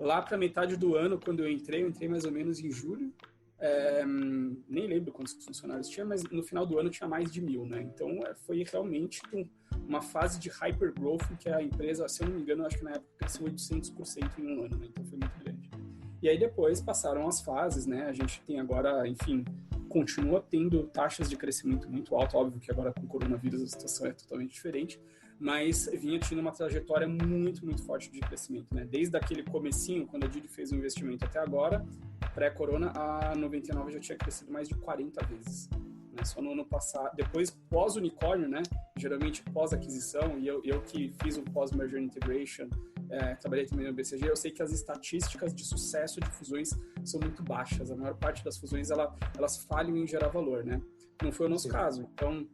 lá para metade do ano, quando eu entrei mais ou menos em julho. Nem lembro quantos funcionários tinha, mas no final do ano tinha mais de 1.000, né? Então foi realmente uma fase de hypergrowth que a empresa, se eu não me engano, acho que na época cresceu 800% em um ano, né? Então foi muito grande. E aí depois passaram as fases, né? A gente tem agora, enfim, continua tendo taxas de crescimento muito altas, óbvio que agora com o coronavírus a situação é totalmente diferente, mas vinha tendo uma trajetória muito, muito forte de crescimento, né? Desde aquele comecinho, quando a Didi fez o investimento até agora, pré-corona, a 99 já tinha crescido mais de 40 vezes. Né? Só no ano passado, depois pós-unicórnio, né? Geralmente pós-aquisição, e eu que fiz o pós-merger integration, trabalhei também no BCG, eu sei que as estatísticas de sucesso de fusões são muito baixas. A maior parte das fusões, elas falham em gerar valor, né? Não foi o nosso caso. Então,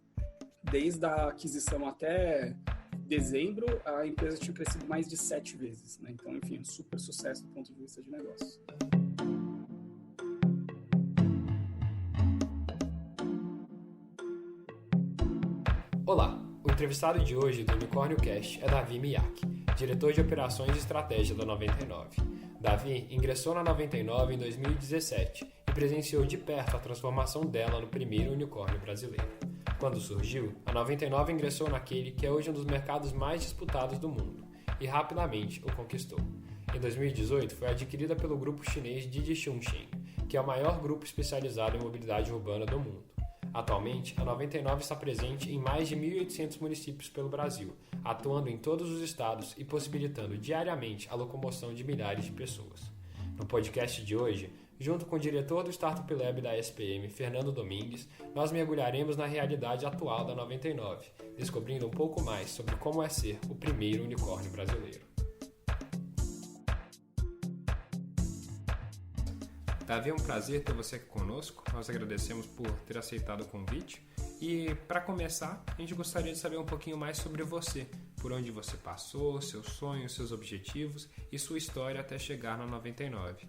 desde a aquisição até dezembro, a empresa tinha crescido mais de 7 vezes, né? Então, enfim, super sucesso do ponto de vista de negócios. Olá, o entrevistado de hoje do Unicórnio Cast é Davi Miyake, diretor de operações e estratégia da 99. Davi ingressou na 99 em 2017 e presenciou de perto a transformação dela no primeiro unicórnio brasileiro. Quando surgiu, a 99 ingressou naquele que é hoje um dos mercados mais disputados do mundo e rapidamente o conquistou. Em 2018 foi adquirida pelo grupo chinês Didi Chuxing, que é o maior grupo especializado em mobilidade urbana do mundo. Atualmente, a 99 está presente em mais de 1.800 municípios pelo Brasil, atuando em todos os estados e possibilitando diariamente a locomoção de milhares de pessoas. No podcast de hoje, junto com o diretor do Startup Lab da SPM, Fernando Domingues, nós mergulharemos na realidade atual da 99, descobrindo um pouco mais sobre como é ser o primeiro unicórnio brasileiro. Davi, é um prazer ter você aqui conosco. Nós agradecemos por ter aceitado o convite. E, para começar, a gente gostaria de saber um pouquinho mais sobre você, por onde você passou, seus sonhos, seus objetivos e sua história até chegar na 99.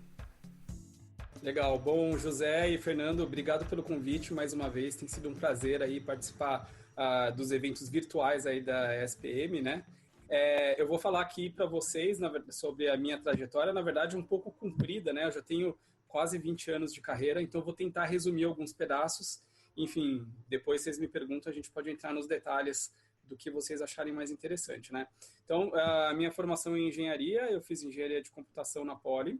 Legal. Bom, José e Fernando, obrigado pelo convite mais uma vez. Tem sido um prazer aí participar dos eventos virtuais aí da SPM, né? Eu vou falar aqui para vocês sobre a minha trajetória, na verdade um pouco comprida, né? Eu já tenho quase 20 anos de carreira, então eu vou tentar resumir alguns pedaços. Enfim, depois vocês me perguntam, a gente pode entrar nos detalhes do que vocês acharem mais interessante, né? Então, a minha formação em engenharia, eu fiz engenharia de computação na Poli,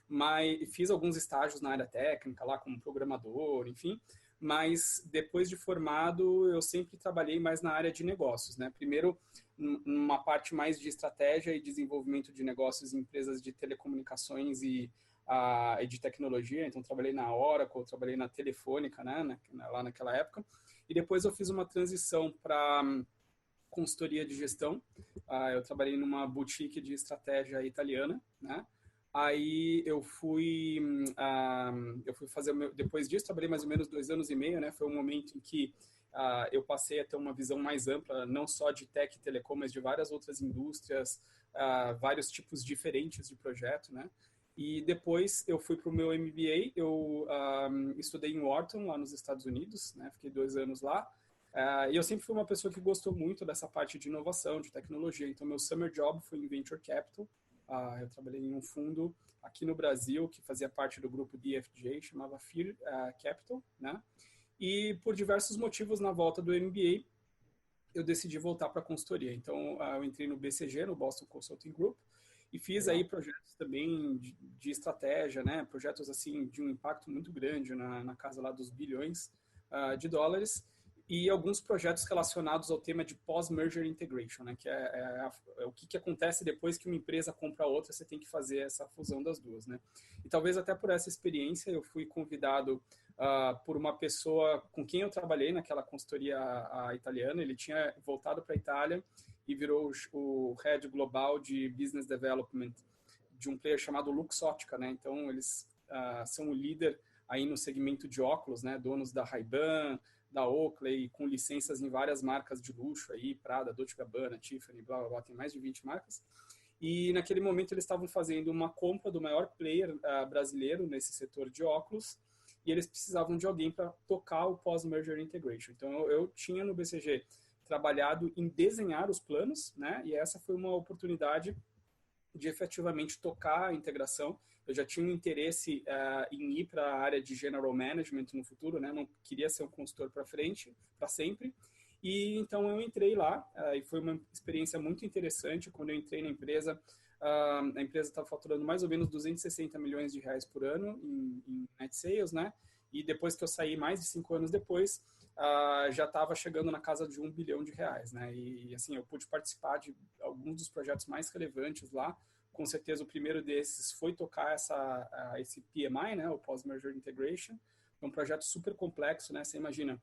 mas fiz alguns estágios na área técnica, lá como programador, enfim, mas depois de formado, eu sempre trabalhei mais na área de negócios, né? Primeiro, numa parte mais de estratégia e desenvolvimento de negócios em empresas de telecomunicações e de tecnologia, então trabalhei na Oracle, trabalhei na Telefônica, né, lá naquela época, e depois eu fiz uma transição para consultoria de gestão. Eu trabalhei numa boutique de estratégia italiana, né? Aí eu fui fazer, depois disso, trabalhei mais ou menos 2 anos e meio, né? Foi um momento em que eu passei a ter uma visão mais ampla, não só de tech e telecom, mas de várias outras indústrias, vários tipos diferentes de projeto, né? E depois eu fui para o meu MBA, eu estudei em Wharton, lá nos Estados Unidos, né? Fiquei 2 anos lá. E eu sempre fui uma pessoa que gostou muito dessa parte de inovação, de tecnologia. Então, meu summer job foi em Venture Capital. Eu trabalhei em um fundo aqui no Brasil, que fazia parte do grupo DFJ, chamava Fear Capital, né? E por diversos motivos, na volta do MBA, eu decidi voltar para a consultoria. Então, eu entrei no BCG, no Boston Consulting Group, e fiz aí projetos também de estratégia, né? Projetos assim de um impacto muito grande na casa lá dos bilhões de dólares, e alguns projetos relacionados ao tema de pós-merger integration, né? Que é o que acontece depois que uma empresa compra a outra, você tem que fazer essa fusão das duas, né? E talvez até por essa experiência eu fui convidado por uma pessoa com quem eu trabalhei naquela consultoria italiana. Ele tinha voltado para a Itália e virou o Head Global de Business Development de um player chamado Luxottica, né? Então, eles são o líder aí no segmento de óculos, né? Donos da Ray-Ban, da Oakley, com licenças em várias marcas de luxo aí, Prada, Dolce & Gabbana, Tiffany, blá, blá, blá, tem mais de 20 marcas. E naquele momento eles estavam fazendo uma compra do maior player brasileiro nesse setor de óculos, e eles precisavam de alguém para tocar o pós-merger integration. Então, eu tinha no BCG trabalhado em desenhar os planos, né? E essa foi uma oportunidade de efetivamente tocar a integração. Eu já tinha um interesse em ir para a área de General Management no futuro, né? Não queria ser um consultor para frente, para sempre. E então eu entrei lá e foi uma experiência muito interessante. Quando eu entrei na empresa, a empresa estava faturando mais ou menos 260 milhões de reais por ano em net sales, né? E depois que eu saí, mais de 5 anos depois, já estava chegando na casa de 1 bilhão de reais, né? E assim, eu pude participar de alguns dos projetos mais relevantes lá. Com certeza o primeiro desses foi tocar esse PMI, né? O Post-Merger Integration. É um projeto super complexo, né? Você imagina,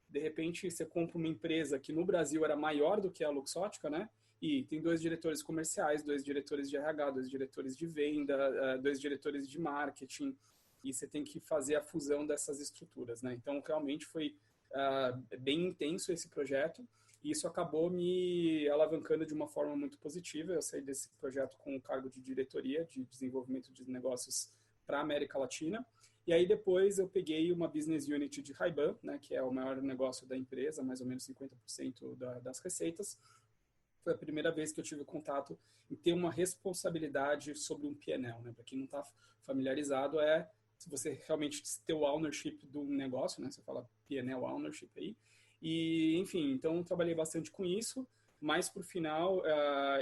de repente você compra uma empresa que no Brasil era maior do que a Luxottica, né? E tem 2 diretores comerciais, 2 diretores de RH, 2 diretores de venda, 2 diretores de marketing, e você tem que fazer a fusão dessas estruturas, né? Então, realmente foi bem intenso esse projeto, e isso acabou me alavancando de uma forma muito positiva. Eu saí desse projeto com o cargo de diretoria de desenvolvimento de negócios para a América Latina, e aí depois eu peguei uma business unit de Ray-Ban, né, que é o maior negócio da empresa, mais ou menos 50% das receitas. Foi a primeira vez que eu tive contato em ter uma responsabilidade sobre um P&L, né? Para quem não está familiarizado, se você realmente ter o ownership do negócio, né? Você fala P&L ownership aí. E, enfim, então eu trabalhei bastante com isso, mas por final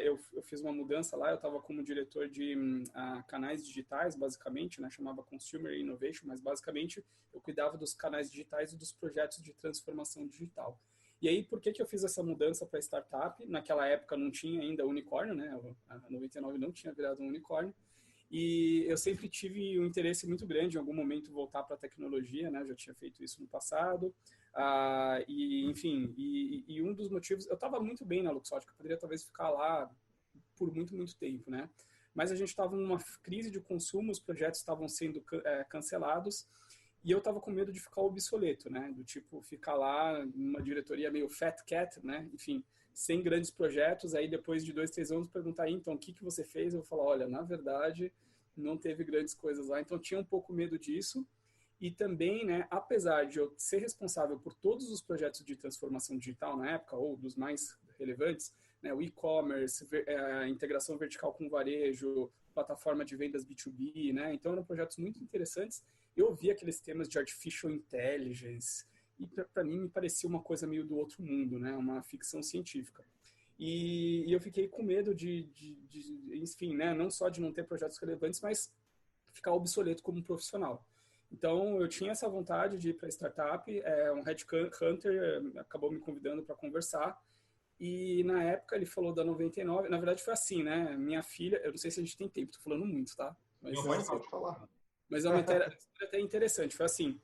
eu fiz uma mudança lá. Eu estava como diretor de canais digitais, basicamente, né? Chamava Consumer Innovation, mas basicamente eu cuidava dos canais digitais e dos projetos de transformação digital. E aí, por que eu fiz essa mudança para startup? Naquela época não tinha ainda unicórnio, né? A 99 não tinha virado um unicórnio. E eu sempre tive um interesse muito grande em algum momento voltar para a tecnologia, né? Eu já tinha feito isso no passado. Enfim, um dos motivos... Eu estava muito bem na Luxottica, poderia talvez ficar lá por muito, muito tempo, né? Mas a gente estava numa crise de consumo, os projetos estavam sendo cancelados, e eu estava com medo de ficar obsoleto, né? Do tipo, ficar lá numa diretoria meio fat cat, né? Enfim, sem grandes projetos. Aí depois de 2, 3 anos perguntar, então, o que você fez? Eu vou falar, olha, na verdade, não teve grandes coisas lá. Então, tinha um pouco medo disso. E também, né, apesar de eu ser responsável por todos os projetos de transformação digital na época, ou dos mais relevantes, né, o e-commerce, a integração vertical com o varejo, plataforma de vendas B2B, né? Então, eram projetos muito interessantes. Eu vi aqueles temas de artificial intelligence e para mim me parecia uma coisa meio do outro mundo, né? Uma ficção científica. E eu fiquei com medo enfim, né? Não só de não ter projetos relevantes, mas ficar obsoleto como profissional. Então, eu tinha essa vontade de ir para a startup. Um headhunter acabou me convidando para conversar. E na época ele falou da 99. Na verdade foi assim, né? Minha filha, eu não sei se a gente tem tempo, tô falando muito, tá? Mas, não pode falar. Mas é uma história até interessante. Foi assim,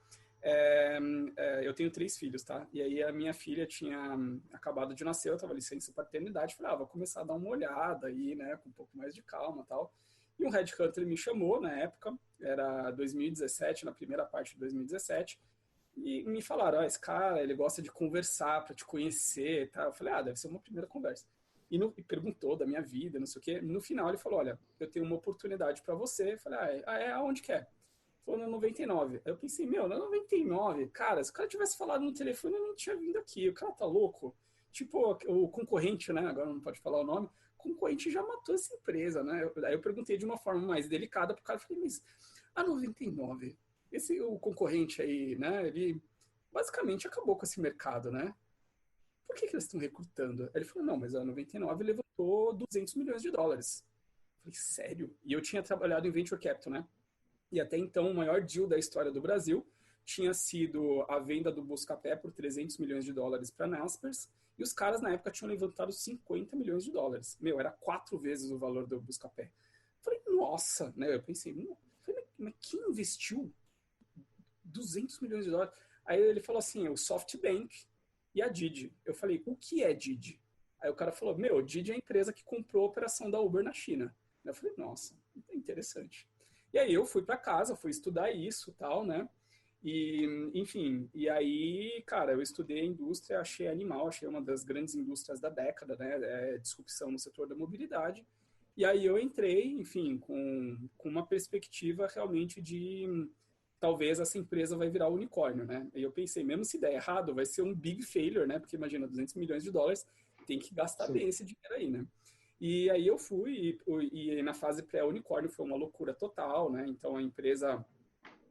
eu tenho 3 filhos, tá? E aí a minha filha tinha acabado de nascer, eu tava licença paternidade, falei, vou começar a dar uma olhada aí, né? Com um pouco mais de calma e tal. E um headhunter me chamou na época, era 2017, na primeira parte de 2017, e me falaram, esse cara, ele gosta de conversar para te conhecer, tá? Eu falei, deve ser uma primeira conversa. E perguntou da minha vida, não sei o quê. No final ele falou, olha, eu tenho uma oportunidade para você. Eu falei, aonde que é? Falou, na 99. Aí eu pensei, na 99, cara, se o cara tivesse falado no telefone, eu não tinha vindo aqui. O cara tá louco. Tipo, o concorrente, né? Agora não pode falar o nome. O concorrente já matou essa empresa, né? Aí eu perguntei de uma forma mais delicada pro cara. Falei, mas a 99, o concorrente aí, né? Ele basicamente acabou com esse mercado, né? Por que eles estão recrutando? Aí ele falou, não, mas a 99 levantou 200 milhões de dólares. Eu falei, sério? E eu tinha trabalhado em Venture Capital, né? E até então, o maior deal da história do Brasil tinha sido a venda do Buscapé por 300 milhões de dólares para a Naspers, e os caras, na época, tinham levantado 50 milhões de dólares. Era 4 vezes o valor do Buscapé. Eu falei, nossa, né? Eu pensei, mas quem investiu 200 milhões de dólares? Aí ele falou assim, o SoftBank e a Didi. Eu falei, o que é Didi? Aí o cara falou, Didi é a empresa que comprou a operação da Uber na China. Eu falei, nossa, interessante. E aí eu fui para casa, fui estudar isso e tal, né? E, enfim, e aí, cara, eu estudei a indústria, achei animal, achei uma das grandes indústrias da década, né? Disrupção no setor da mobilidade. E aí eu entrei, enfim, com uma perspectiva realmente de talvez essa empresa vai virar unicórnio, né? E eu pensei, mesmo se der errado, vai ser um big failure, né? Porque imagina, 200 milhões de dólares, tem que gastar bem esse dinheiro aí, né? E aí eu fui, e na fase pré-unicórnio foi uma loucura total, né? Então a empresa,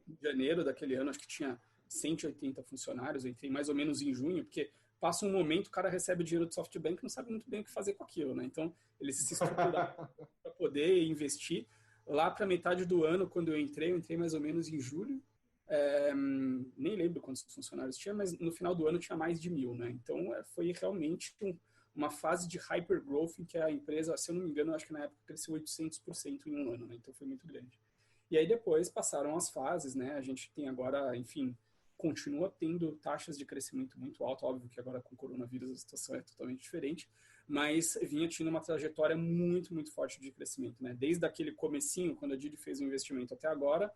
em janeiro daquele ano, acho que tinha 180 funcionários, eu entrei mais ou menos em junho, porque passa um momento, o cara recebe dinheiro do SoftBank e não sabe muito bem o que fazer com aquilo, né? Então eles se estruturaram para poder investir. Lá para metade do ano, quando eu entrei mais ou menos em julho, nem lembro quantos funcionários tinha, mas no final do ano tinha mais de 1.000, né? Então foi realmente uma fase de hypergrowth em que a empresa, se eu não me engano, acho que na época cresceu 800% em um ano, né? Então foi muito grande. E aí depois passaram as fases, né? A gente tem agora, enfim, continua tendo taxas de crescimento muito altas, óbvio que agora com o coronavírus a situação é totalmente diferente, mas vinha tendo uma trajetória muito, muito forte de crescimento, né? Desde aquele comecinho, quando a Didi fez o investimento até agora,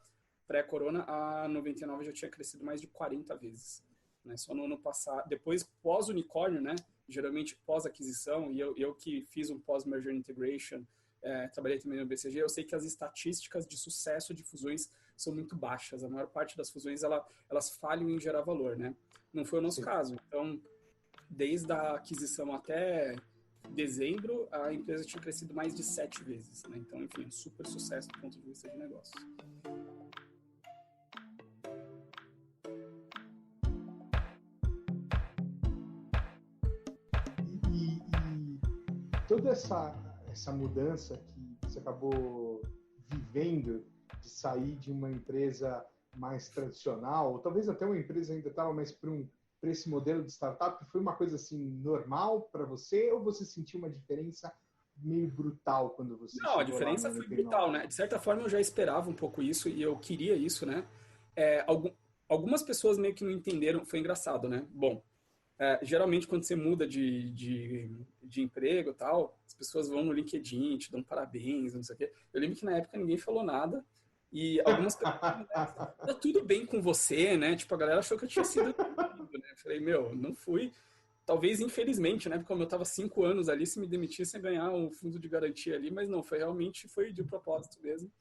pré-corona, a 99 já tinha crescido mais de 40 vezes, né? Só no ano passado, depois pós-unicórnio, né? Geralmente pós-aquisição, e eu que fiz um pós-merger integration, trabalhei também no BCG, eu sei que as estatísticas de sucesso de fusões são muito baixas. A maior parte das fusões, elas falham em gerar valor, né? Não foi o nosso caso. Então, desde a aquisição até dezembro, a empresa tinha crescido mais de 7 vezes, né? Então, enfim, um super sucesso do ponto de vista de negócio. E toda essa mudança que você acabou vivendo de sair de uma empresa mais tradicional, ou talvez até uma empresa ainda estava mais para esse modelo de startup, foi uma coisa assim normal para você, ou você sentiu uma diferença meio brutal quando você Não, chegou a diferença lá no foi 99? brutal, né? De certa forma, eu já esperava um pouco isso e eu queria isso, né? Algumas pessoas meio que não entenderam, foi engraçado, né? Bom, geralmente quando você muda de emprego e tal, as pessoas vão no LinkedIn, te dão parabéns, não sei o quê. Eu lembro que na época ninguém falou nada e algumas pessoas falaram, tá tudo bem com você, né? Tipo, a galera achou que eu tinha sido demitido, né? Eu falei, meu, não fui. Talvez infelizmente, né? Porque como eu estava 5 anos ali, se me demitisse, ia ganhar um fundo de garantia ali, mas não, foi de propósito mesmo.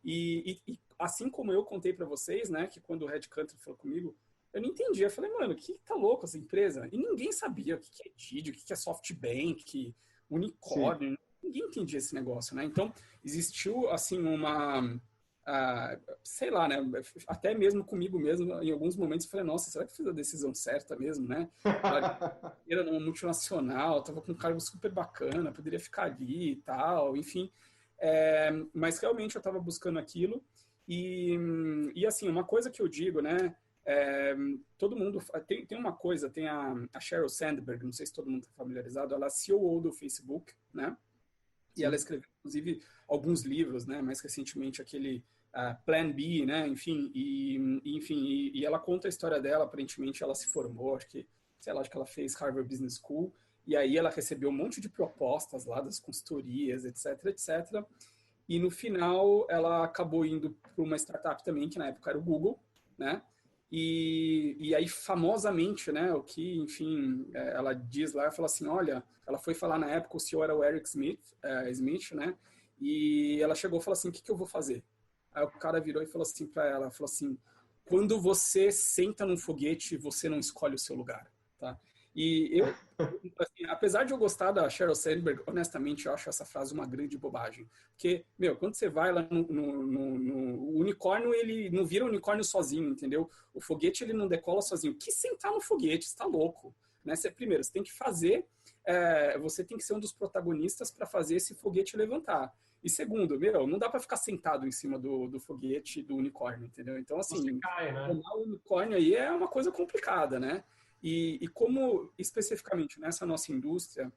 E assim como eu contei para vocês, né, que quando o Red Country falou comigo, eu não entendia. Eu falei, mano, que tá louco essa empresa? E ninguém sabia o que é Didi, o que é SoftBank, Sim. unicórnio. Ninguém entendia esse negócio, né? Então, existiu, assim, sei lá, né? Até mesmo comigo mesmo, em alguns momentos, eu falei, nossa, será que eu fiz a decisão certa mesmo, né? Era numa multinacional, tava com um cargo super bacana, poderia ficar ali e tal, enfim. Mas realmente eu estava buscando aquilo e assim, uma coisa que eu digo, né, todo mundo, tem uma coisa, tem a Sheryl Sandberg, não sei se todo mundo está familiarizado, ela é CEO do Facebook, né, e ela Sim. escreveu, inclusive, alguns livros, né, mais recentemente aquele Plan B, né, enfim, e ela conta a história dela, aparentemente ela se formou, acho que, sei lá, acho que ela fez Harvard Business School, e aí ela recebeu um monte de propostas lá das consultorias, etc, etc, e no final ela acabou indo para uma startup também, que na época era o Google, né, e aí, famosamente, né, o que, enfim, ela diz lá, ela fala assim, olha, ela foi falar na época, o CEO era o Eric Smith, né, e ela chegou e falou assim, o que que eu vou fazer? Aí o cara virou e falou assim para ela, falou assim, quando você senta num foguete, você não escolhe o seu lugar, tá? E eu, assim, apesar de eu gostar da Sheryl Sandberg, honestamente, eu acho essa frase uma grande bobagem. Porque, meu, quando você vai lá no unicórnio, ele não vira unicórnio sozinho, entendeu? O foguete, ele não decola sozinho. Que sentar no foguete? Você tá louco. Né? Primeiro, você tem que fazer, você tem que ser um dos protagonistas para fazer esse foguete levantar. E segundo, meu, não dá para ficar sentado em cima do foguete do unicórnio, entendeu? Então, Você assim, cai, né? tomar o unicórnio aí é uma coisa complicada, né? E como especificamente nessa nossa indústria,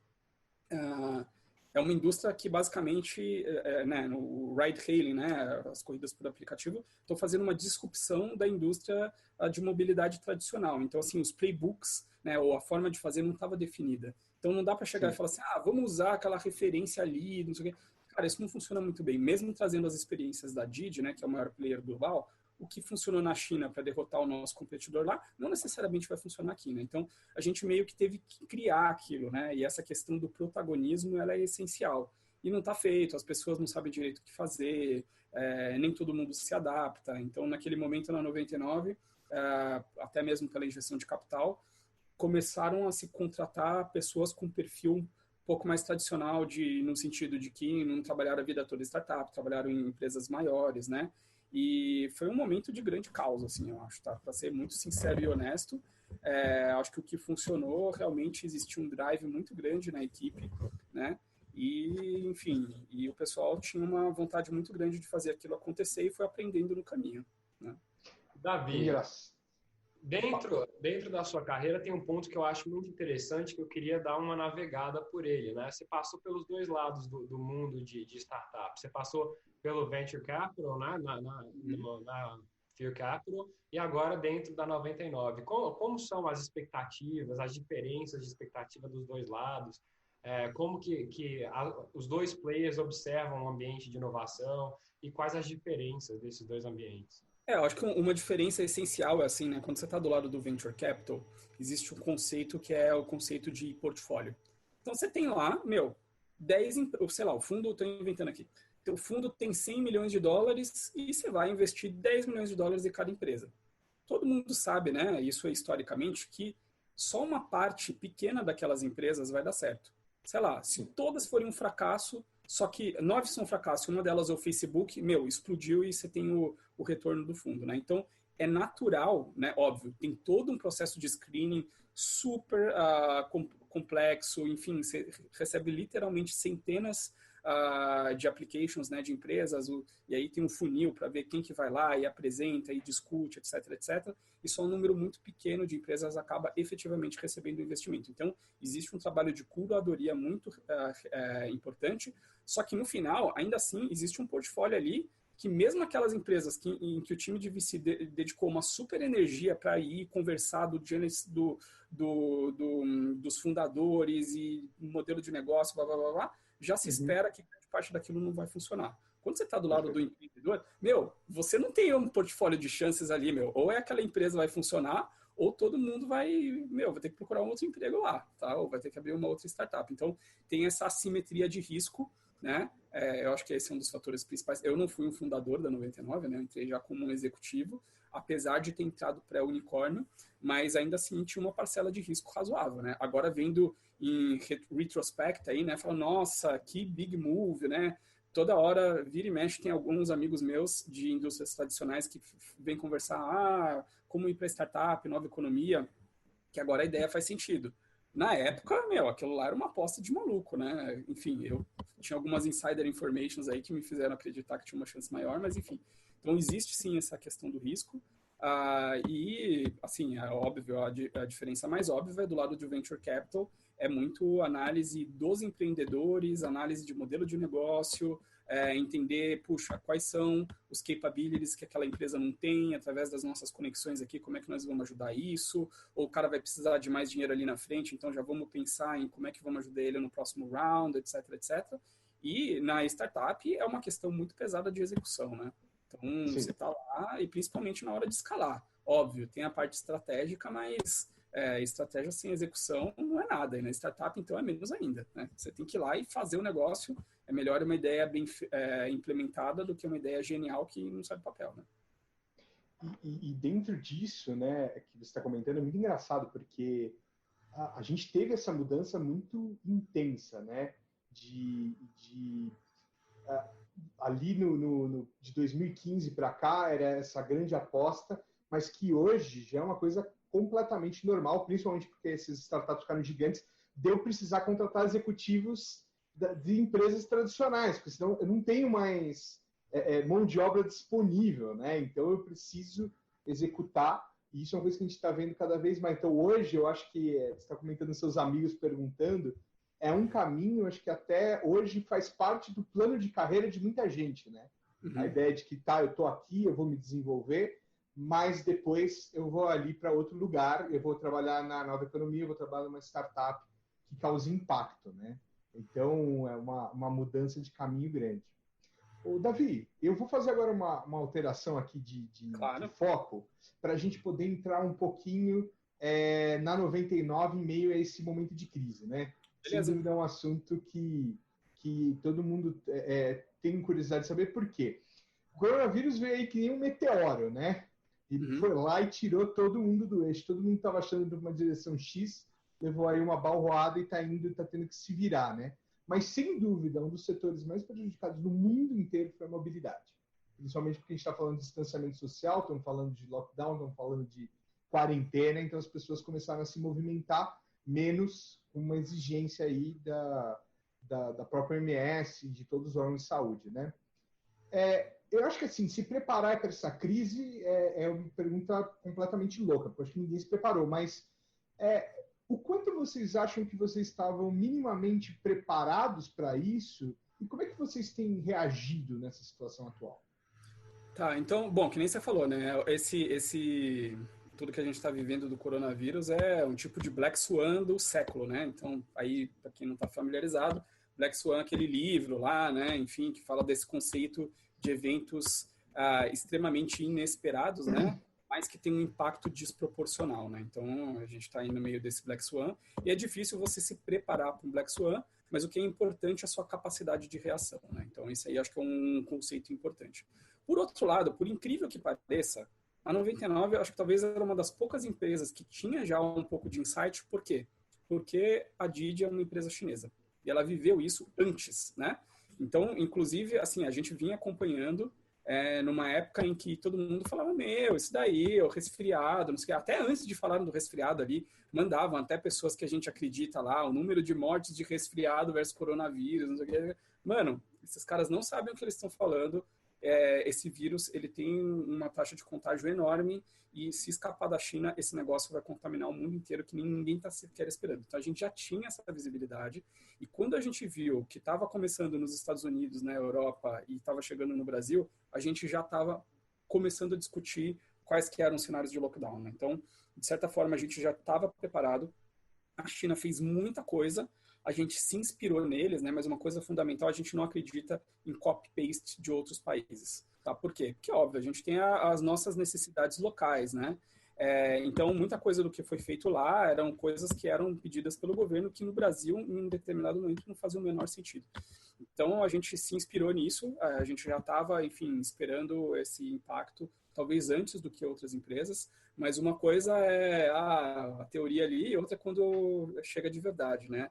é uma indústria que basicamente, né, no ride-hailing, né, as corridas por aplicativo, estão fazendo uma disrupção da indústria de mobilidade tradicional. Então, assim, os playbooks, né, ou a forma de fazer não estava definida. Então, não dá para chegar e Sim. falar assim, vamos usar aquela referência ali, não sei o quê. Cara, isso não funciona muito bem. Mesmo trazendo as experiências da Didi, né, que é o maior player global, o que funcionou na China para derrotar o nosso competidor lá, não necessariamente vai funcionar aqui, né? Então, a gente meio que teve que criar aquilo, né? E essa questão do protagonismo, ela é essencial. E não está feito, as pessoas não sabem direito o que fazer, nem todo mundo se adapta. Então, naquele momento, na 99, até mesmo pela injeção de capital, começaram a se contratar pessoas com perfil pouco mais tradicional no sentido de que não trabalharam a vida toda em startup, trabalharam em empresas maiores, né? E foi um momento de grande caos, assim, eu acho, tá? Para ser muito sincero e honesto, acho que o que funcionou, realmente existia um drive muito grande na equipe, né? E, enfim, e o pessoal tinha uma vontade muito grande de fazer aquilo acontecer e foi aprendendo no caminho, né? Davi, dentro da sua carreira tem um ponto que eu acho muito interessante que eu queria dar uma navegada por ele, né? Você passou pelos dois lados do mundo de startup. Você passou pelo Venture Capital, né? Na Fear Capital e agora dentro da 99. Como são as expectativas, as diferenças de expectativa dos dois lados? Como os dois players observam o ambiente de inovação e quais as diferenças desses dois ambientes? Eu acho que uma diferença essencial é assim, né? Quando você está do lado do Venture Capital, existe um conceito que é o conceito de portfólio. Então você tem lá, 10, sei lá, o fundo, estou inventando aqui. O fundo tem 100 milhões de dólares e você vai investir 10 milhões de dólares em cada empresa. Todo mundo sabe, né? Isso é historicamente, que só uma parte pequena daquelas empresas vai dar certo. Sei lá, se todas forem um fracasso, só que 9 são fracasso, uma delas é o Facebook, explodiu e você tem o retorno do fundo, né? Então, é natural, né? Óbvio, tem todo um processo de screening super complexo, enfim, você recebe literalmente centenas de applications, né, de empresas, e aí tem um funil para ver quem que vai lá e apresenta e discute, etc, etc. E só um número muito pequeno de empresas acaba efetivamente recebendo investimento. Então, existe um trabalho de curadoria muito importante, só que no final, ainda assim, existe um portfólio ali que mesmo aquelas empresas em que o time de VC dedicou uma super energia para ir conversar dos fundadores e modelo de negócio, blá, blá, blá, blá, já se espera que grande parte daquilo não vai funcionar. Quando você está do lado do empreendedor, você não tem um portfólio de chances ali, ou é aquela empresa vai funcionar, ou todo mundo vai ter que procurar um outro emprego lá, tá? Ou vai ter que abrir uma outra startup. Então, tem essa assimetria de risco, né? Eu acho que esse é um dos fatores principais. Eu não fui um fundador da 99, né? Eu entrei já como um executivo, apesar de ter entrado pré-unicórnio, mas ainda assim tinha uma parcela de risco razoável, né? Agora vendo em retrospect aí, né? Fala, nossa, que big move, né? Toda hora, vira e mexe, tem alguns amigos meus de indústrias tradicionais que vêm conversar, como ir para startup, nova economia, que agora a ideia faz sentido. Na época, aquilo lá era uma aposta de maluco, né? Enfim, eu tinha algumas insider informations aí que me fizeram acreditar que tinha uma chance maior, mas enfim. Então, existe sim essa questão do risco. E, assim, é óbvio, a diferença mais óbvia é do lado do Venture Capital, é muito análise dos empreendedores, análise de modelo de negócio, entender, puxa, quais são os capabilities que aquela empresa não tem, através das nossas conexões aqui, como é que nós vamos ajudar isso, ou o cara vai precisar de mais dinheiro ali na frente, então já vamos pensar em como é que vamos ajudar ele no próximo round, etc, etc. E na startup é uma questão muito pesada de execução, né? Então, você está lá e principalmente na hora de escalar. Óbvio, tem a parte estratégica, mas estratégia sem execução não é nada. E na startup, então, é menos ainda. Né? Você tem que ir lá e fazer o negócio. É melhor uma ideia bem implementada do que uma ideia genial que não sai do papel. Né? E dentro disso, né, que você está comentando, é muito engraçado, porque a gente teve essa mudança muito intensa, né, ali de 2015 para cá era essa grande aposta, mas que hoje já é uma coisa completamente normal, principalmente porque esses startups ficaram gigantes, de eu precisar contratar executivos de empresas tradicionais, porque senão eu não tenho mais mão de obra disponível, né? Então eu preciso executar, e isso é uma coisa que a gente está vendo cada vez mais. Então hoje, eu acho que você está comentando seus amigos perguntando, é um caminho, acho que até hoje faz parte do plano de carreira de muita gente, né? Uhum. A ideia de que, eu estou aqui, eu vou me desenvolver, mas depois eu vou ali para outro lugar, eu vou trabalhar na nova economia, eu vou trabalhar numa startup que cause impacto, né? Então, é uma mudança de caminho grande. Ô, Davi, eu vou fazer agora uma alteração aqui de foco, para a gente poder entrar um pouquinho na 99 em meio a esse momento de crise, né? Sem dúvida é um assunto que todo mundo tem curiosidade de saber por quê. O coronavírus veio aí que nem um meteoro, né? Ele foi lá e tirou todo mundo do eixo. Todo mundo estava achando de uma direção X, levou aí uma balroada e está tendo que se virar, né? Mas, sem dúvida, um dos setores mais prejudicados no mundo inteiro foi a mobilidade. Principalmente porque a gente está falando de distanciamento social, estamos falando de lockdown, estamos falando de quarentena, então as pessoas começaram a se movimentar menos, com uma exigência aí da própria OMS, de todos os órgãos de saúde, né? Eu acho que, assim, se preparar para essa crise é uma pergunta completamente louca, porque acho que ninguém se preparou, mas o quanto vocês acham que vocês estavam minimamente preparados para isso e como é que vocês têm reagido nessa situação atual? Tá, então, bom, que nem você falou, né? Tudo que a gente está vivendo do coronavírus é um tipo de Black Swan do século, né? Então, aí, para quem não está familiarizado, Black Swan é aquele livro lá, né? Enfim, que fala desse conceito de eventos extremamente inesperados, né? Mas que tem um impacto desproporcional, né? Então, a gente está aí no meio desse Black Swan e é difícil você se preparar para um Black Swan, mas o que é importante é a sua capacidade de reação, né? Então, isso aí acho que é um conceito importante. Por outro lado, por incrível que pareça, a 99, eu acho que talvez era uma das poucas empresas que tinha já um pouco de insight. Por quê? Porque a Didi é uma empresa chinesa. E ela viveu isso antes, né? Então, inclusive, assim, a gente vinha acompanhando numa época em que todo mundo falava, isso daí, o resfriado, não sei o que. Até antes de falar do resfriado ali, mandavam até pessoas que a gente acredita lá, o número de mortes de resfriado versus coronavírus, não sei o que. Mano, esses caras não sabem o que eles estão falando. Esse vírus ele tem uma taxa de contágio enorme e se escapar da China, esse negócio vai contaminar o mundo inteiro que ninguém está sequer esperando. Então a gente já tinha essa visibilidade e quando a gente viu que estava começando nos Estados Unidos, na Europa e estava chegando no Brasil, a gente já estava começando a discutir quais que eram os cenários de lockdown, né? Então, de certa forma, a gente já estava preparado. A China fez muita coisa, a gente se inspirou neles, né? Mas uma coisa fundamental, a gente não acredita em copy-paste de outros países. Tá? Por quê? Porque, óbvio, a gente tem as nossas necessidades locais, né? Então, muita coisa do que foi feito lá eram coisas que eram pedidas pelo governo que no Brasil, em um determinado momento, não fazia o menor sentido. Então, a gente se inspirou nisso, a gente já estava, enfim, esperando esse impacto, talvez antes do que outras empresas, mas uma coisa é a teoria ali e outra é quando chega de verdade, né?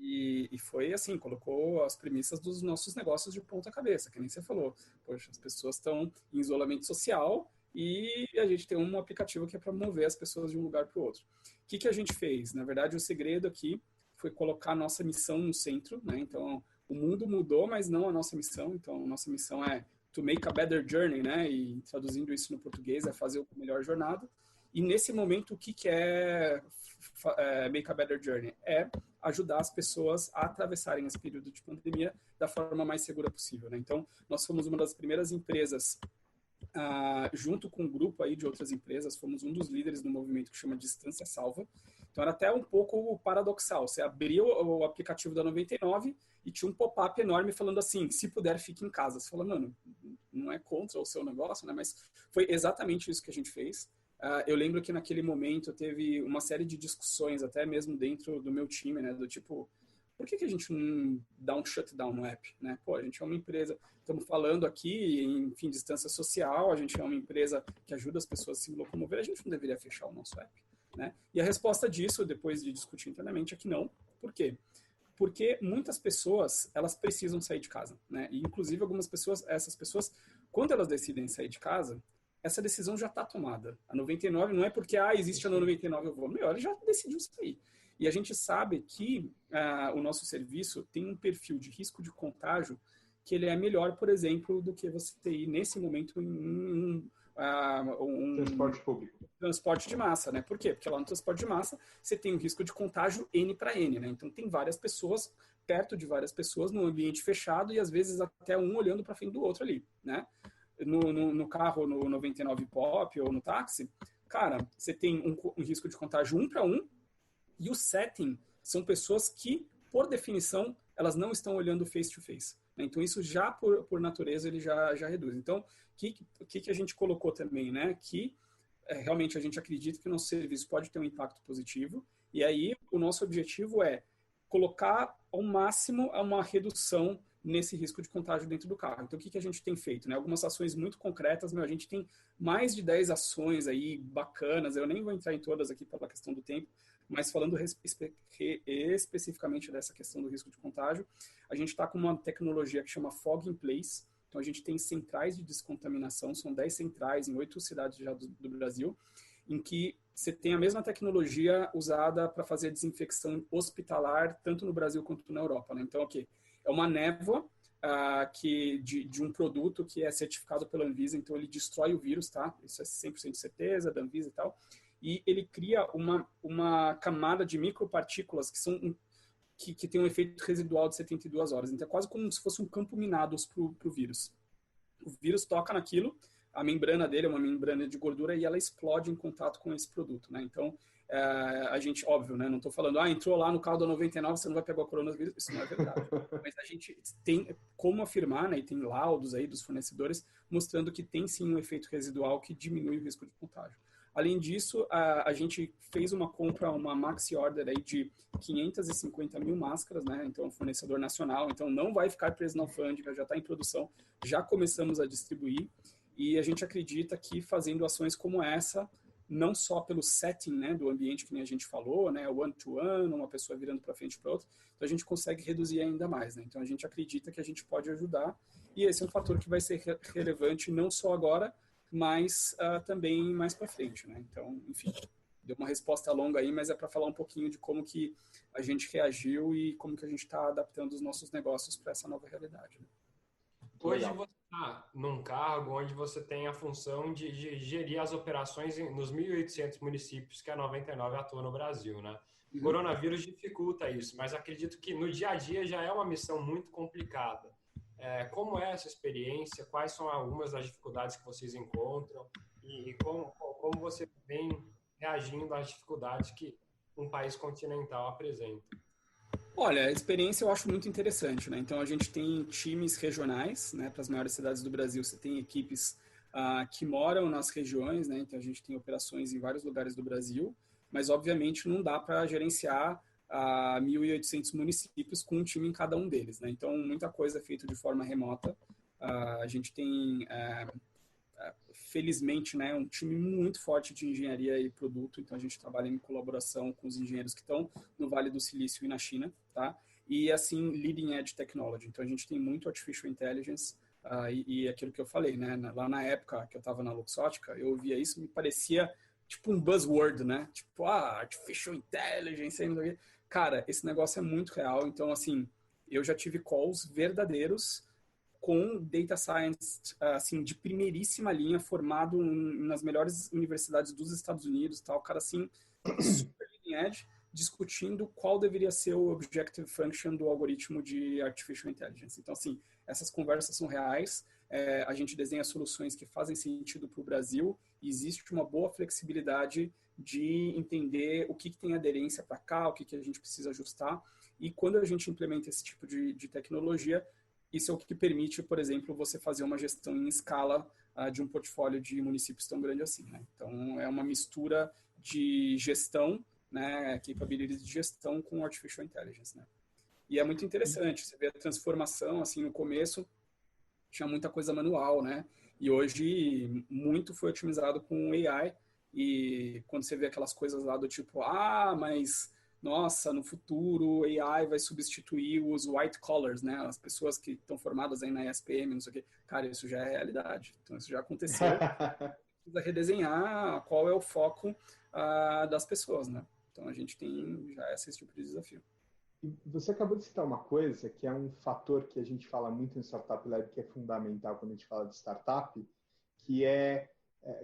E foi assim, colocou as premissas dos nossos negócios de ponta cabeça, que nem você falou. Poxa, as pessoas estão em isolamento social e a gente tem um aplicativo que é para mover as pessoas de um lugar para o outro. O que a gente fez? Na verdade, o segredo aqui foi colocar a nossa missão no centro, né? Então, o mundo mudou, mas não a nossa missão. Então, a nossa missão é to make a better journey, né? E traduzindo isso no português, é fazer uma melhor jornada. E nesse momento, o que é make a better journey? É ajudar as pessoas a atravessarem esse período de pandemia da forma mais segura possível, né? Então, nós fomos uma das primeiras empresas, junto com um grupo aí de outras empresas, fomos um dos líderes do movimento que chama Distância Salva. Então, era até um pouco paradoxal. Você abriu o aplicativo da 99 e tinha um pop-up enorme falando assim, se puder, fique em casa. Você fala, mano, não é contra o seu negócio, né? Mas foi exatamente isso que a gente fez. Eu lembro que naquele momento teve uma série de discussões, até mesmo dentro do meu time, né? Do tipo, por que a gente não dá um shutdown no app, né? Pô, a gente é uma empresa, estamos falando aqui em distância social, a gente é uma empresa que ajuda as pessoas a se locomover, a gente não deveria fechar o nosso app, né? E a resposta disso, depois de discutir internamente, é que não. Por quê? Porque muitas pessoas, elas precisam sair de casa, né? E, inclusive, algumas pessoas, essas pessoas, quando elas decidem sair de casa, essa decisão já está tomada. A 99 não é porque, existe a 99, eu vou. Meu, ele já decidiu sair. E a gente sabe que o nosso serviço tem um perfil de risco de contágio que ele é melhor, por exemplo, do que você ir, nesse momento, em um transporte público. Transporte de massa, né? Por quê? Porque lá no transporte de massa você tem um risco de contágio N para N, né? Então tem várias pessoas, perto de várias pessoas, num ambiente fechado e às vezes até um olhando para frente do outro ali, né? No carro, no 99 Pop ou no táxi, cara, você tem um risco de contágio 1 para 1 e o setting são pessoas que, por definição, elas não estão olhando face to face. Né? Então, isso já, por natureza, ele já reduz. Então, o que a gente colocou também, né? Que realmente a gente acredita que o nosso serviço pode ter um impacto positivo e aí o nosso objetivo é colocar ao máximo uma redução nesse risco de contágio dentro do carro. Então, o que a gente tem feito? Né? Algumas ações muito concretas, a gente tem mais de 10 ações aí bacanas, eu nem vou entrar em todas aqui pela questão do tempo, Mas falando especificamente dessa questão do risco de contágio, a gente está com uma tecnologia que chama Fog in Place. Então, a gente tem centrais de descontaminação, são 10 centrais em 8 cidades já do Brasil, em que você tem a mesma tecnologia usada para fazer desinfecção hospitalar, tanto no Brasil quanto na Europa, né? Então, ok, é uma névoa de um produto que é certificado pela Anvisa, então ele destrói o vírus, tá? Isso é 100% de certeza da Anvisa e tal. E ele cria uma camada de micropartículas que tem um efeito residual de 72 horas. Então, é quase como se fosse um campo minado para o vírus. O vírus toca naquilo, a membrana dele é uma membrana de gordura e ela explode em contato com esse produto, né? Então, a gente, óbvio, né? Não estou falando, entrou lá no carro da 99, você não vai pegar o coronavírus. Isso não é verdade. Mas a gente tem como afirmar, né? E tem laudos aí dos fornecedores mostrando que tem sim um efeito residual que diminui o risco de contágio. Além disso, a gente fez uma compra, uma maxi order aí de 550 mil máscaras, né? Então, é um fornecedor nacional, então não vai ficar preso na alfândega, já está em produção, já começamos a distribuir e a gente acredita que fazendo ações como essa, não só pelo setting, né, do ambiente que nem a gente falou, né, one-to-one, uma pessoa virando para frente para outra, então a gente consegue reduzir ainda mais, né? Então a gente acredita que a gente pode ajudar e esse é um fator que vai ser relevante não só agora, mas também mais para frente, né? Então, enfim, deu uma resposta longa aí, mas é para falar um pouquinho de como que a gente reagiu e como que a gente está adaptando os nossos negócios para essa nova realidade. Né? Hoje você está num cargo onde você tem a função de gerir as operações nos 1.800 municípios que a 99 atua no Brasil, né? O coronavírus dificulta isso, mas acredito que no dia a dia já é uma missão muito complicada. Como é essa experiência? Quais são algumas das dificuldades que vocês encontram? E como você vem reagindo às dificuldades que um país continental apresenta? Olha, a experiência eu acho muito interessante, né? Então a gente tem times regionais, né? Para as maiores cidades do Brasil, você tem equipes que moram nas regiões, né? Então a gente tem operações em vários lugares do Brasil, mas obviamente não dá para gerenciar 1.800 municípios com um time em cada um deles, né? Então muita coisa é feita de forma remota. A gente tem felizmente, né, um time muito forte de engenharia e produto, então a gente trabalha em colaboração com os engenheiros que estão no Vale do Silício e na China, tá? E assim, leading edge technology, então a gente tem muito artificial intelligence e aquilo que eu falei, né, lá na época que eu estava na Luxottica, eu ouvia isso, me parecia tipo um buzzword, né, tipo, artificial intelligence, cara, esse negócio é muito real, então assim, eu já tive calls verdadeiros com data science assim de primeiríssima linha, formado nas melhores universidades dos Estados Unidos, tal, cara assim super leading edge, discutindo qual deveria ser o objective function do algoritmo de artificial intelligence. Então assim, essas conversas são reais, a gente desenha soluções que fazem sentido para o Brasil e existe uma boa flexibilidade de entender o que tem aderência para cá, o que a gente precisa ajustar, e quando a gente implementa esse tipo de tecnologia, isso é o que permite, por exemplo, você fazer uma gestão em escala de um portfólio de municípios tão grande assim, né? Então, é uma mistura de gestão, né, capabilities de gestão com artificial intelligence, né? E é muito interessante, você vê a transformação, assim, no começo tinha muita coisa manual, né? E hoje muito foi otimizado com AI e quando você vê aquelas coisas lá do tipo, mas nossa, no futuro AI vai substituir os white collars, né? As pessoas que estão formadas aí na ESPM, não sei o quê. Cara, isso já é realidade. Então, isso já aconteceu. Precisa redesenhar qual é o foco das pessoas, né? Então, a gente tem já esse tipo de desafio. Você acabou de citar uma coisa que é um fator que a gente fala muito em Startup Lab, que é fundamental quando a gente fala de startup, que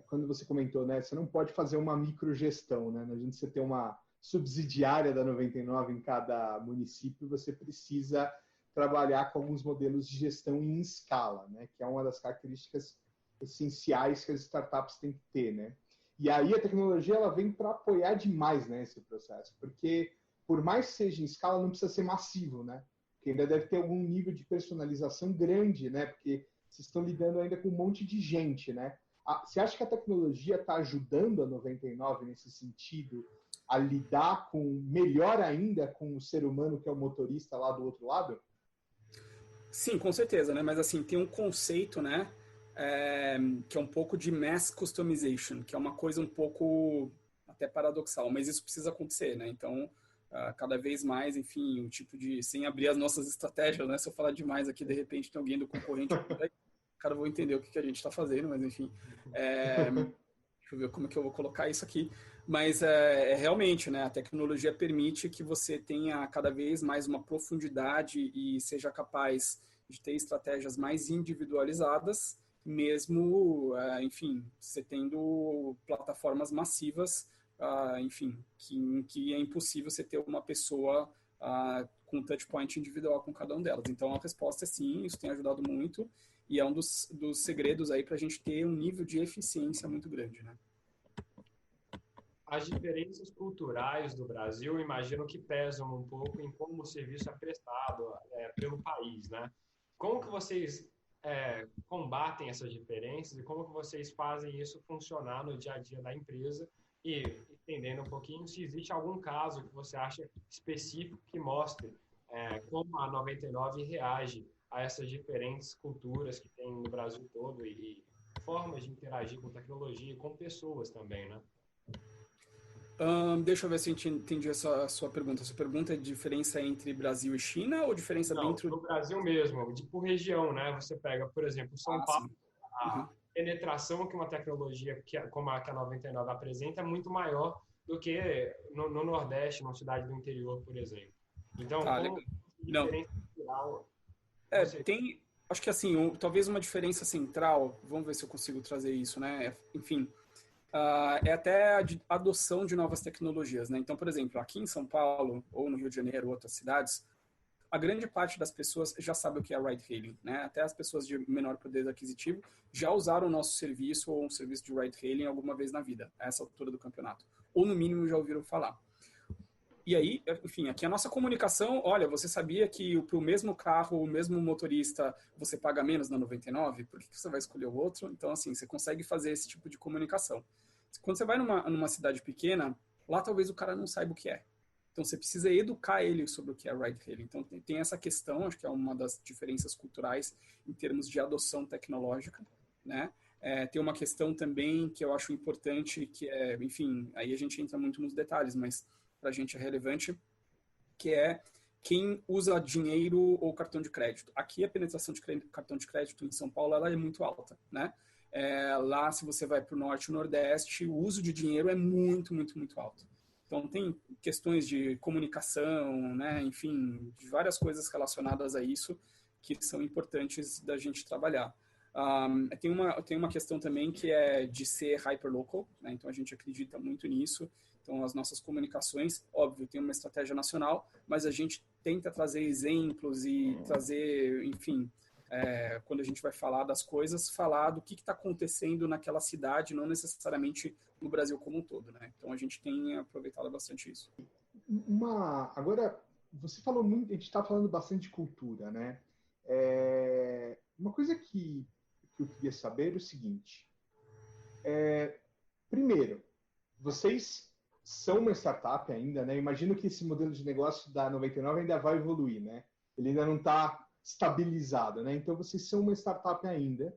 quando você comentou, né? Você não pode fazer uma microgestão, né? Não adianta você ter uma subsidiária da 99 em cada município, você precisa trabalhar com alguns modelos de gestão em escala, né? Que é uma das características essenciais que as startups têm que ter, né? E aí a tecnologia ela vem para apoiar demais, né, esse processo, porque por mais que seja em escala, não precisa ser massivo, né? Porque ainda deve ter algum nível de personalização grande, né? Porque vocês estão lidando ainda com um monte de gente, né? Você acha que a tecnologia está ajudando a 99 nesse sentido a lidar melhor ainda com o ser humano que é o motorista lá do outro lado? Sim, com certeza, né? Mas assim, tem um conceito, né? Que é um pouco de mass customization, que é uma coisa um pouco até paradoxal, mas isso precisa acontecer, né? Então, cada vez mais, enfim, o tipo de, sem abrir as nossas estratégias, né? Se eu falar demais aqui, de repente tem alguém do concorrente, cara, vou entender o que a gente está fazendo, mas enfim, deixa eu ver como é que eu vou colocar isso aqui. Mas realmente, né, a tecnologia permite que você tenha cada vez mais uma profundidade e seja capaz de ter estratégias mais individualizadas, mesmo, enfim, você tendo plataformas massivas, enfim, que é impossível você ter uma pessoa com touchpoint individual com cada um delas. Então, a resposta é sim, isso tem ajudado muito e é um dos segredos aí para a gente ter um nível de eficiência muito grande, né? As diferenças culturais do Brasil, imagino que pesam um pouco em como o serviço é prestado pelo país, né? Como que vocês combatem essas diferenças e como que vocês fazem isso funcionar no dia a dia da empresa? E, entendendo um pouquinho, se existe algum caso que você acha específico que mostre como a 99 reage a essas diferentes culturas que tem no Brasil todo e formas de interagir com tecnologia e com pessoas também, né? Deixa eu ver se eu entendi a sua pergunta. A sua pergunta é diferença entre Brasil e China ou diferença Não, dentro... no Brasil mesmo, por região, né? Você pega, por exemplo, São Paulo, sim. a penetração que uma tecnologia como a que a 99 apresenta é muito maior do que no Nordeste, numa cidade do interior, por exemplo. Então, Tá, como legal. Não, diferença cultural você... tem... Acho que assim, talvez uma diferença central, vamos ver se eu consigo trazer isso, né? Enfim, é até a adoção de novas tecnologias, né? Então, por exemplo, aqui em São Paulo, ou no Rio de Janeiro, ou outras cidades, a grande parte das pessoas já sabe o que é ride-hailing, né? Até as pessoas de menor poder aquisitivo já usaram o nosso serviço ou um serviço de ride-hailing alguma vez na vida, a essa altura do campeonato. Ou, no mínimo, já ouviram falar. E aí, enfim, aqui a nossa comunicação, olha, você sabia que para o mesmo carro, o mesmo motorista, você paga menos na 99? Por que você vai escolher o outro? Então, assim, você consegue fazer esse tipo de comunicação. Quando você vai numa cidade pequena, lá talvez o cara não saiba o que é. Então, você precisa educar ele sobre o que é ride-hailing. Então, tem essa questão, acho que é uma das diferenças culturais em termos de adoção tecnológica, né? Tem uma questão também que eu acho importante, que é, enfim, aí a gente entra muito nos detalhes, mas para a gente é relevante, que é quem usa dinheiro ou cartão de crédito. Aqui a penetração de cartão de crédito em São Paulo ela é muito alta, né? Lá, se você vai para o norte e nordeste, o uso de dinheiro é muito, muito, muito alto. Então, tem questões de comunicação, né? Enfim, de várias coisas relacionadas a isso que são importantes da gente trabalhar. Tem uma questão também que é de ser hyperlocal, né? Então a gente acredita muito nisso. Então as nossas comunicações, óbvio, tem uma estratégia nacional, mas a gente tenta trazer exemplos e trazer, enfim, quando a gente vai falar das coisas, falar do que está acontecendo naquela cidade, não necessariamente no Brasil como um todo, né? Então a gente tem aproveitado bastante isso. Agora, você falou muito, a gente está falando bastante de cultura, né? Uma coisa que eu queria saber é o seguinte. Primeiro, vocês são uma startup ainda, né? Imagino que esse modelo de negócio da 99 ainda vai evoluir, né? Ele ainda não está estabilizado, né? Então, vocês são uma startup ainda.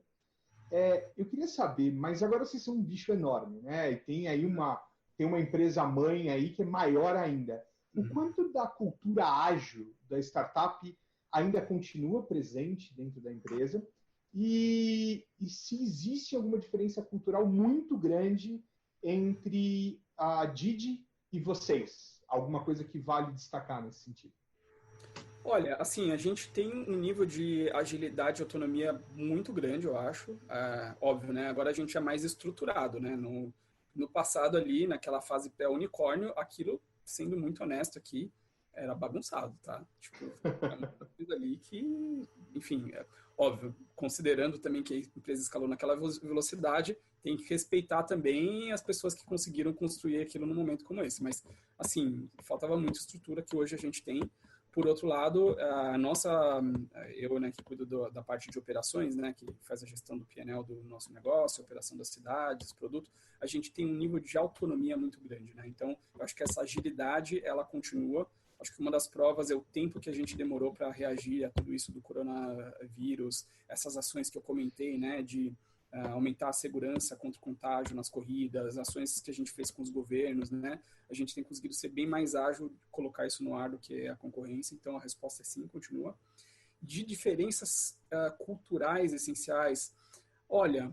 Eu queria saber, mas agora vocês são um bicho enorme, né? E tem aí tem uma empresa mãe aí que é maior ainda. O quanto da cultura ágil da startup ainda continua presente dentro da empresa? E se existe alguma diferença cultural muito grande entre a Didi e vocês? Alguma coisa que vale destacar nesse sentido? Olha, assim, a gente tem um nível de agilidade e autonomia muito grande, eu acho. Óbvio, né? Agora a gente é mais estruturado, né? No passado ali, naquela fase pré-unicórnio, aquilo, sendo muito honesto aqui, era bagunçado, tá? Tipo, é uma coisa ali que, enfim, óbvio, considerando também que a empresa escalou naquela velocidade, tem que respeitar também as pessoas que conseguiram construir aquilo num momento como esse. Mas, assim, faltava muita estrutura que hoje a gente tem. Por outro lado, eu, né, que cuido da parte de operações, né, que faz a gestão do P&L do nosso negócio, operação das cidades, produto, a gente tem um nível de autonomia muito grande, né? Então, eu acho que essa agilidade, ela continua. Acho que uma das provas é o tempo que a gente demorou para reagir a tudo isso do coronavírus, essas ações que eu comentei, né, de aumentar a segurança contra o contágio nas corridas, ações que a gente fez com os governos, né? A gente tem conseguido ser bem mais ágil, colocar isso no ar do que a concorrência, então a resposta é sim, continua. De diferenças culturais essenciais, olha,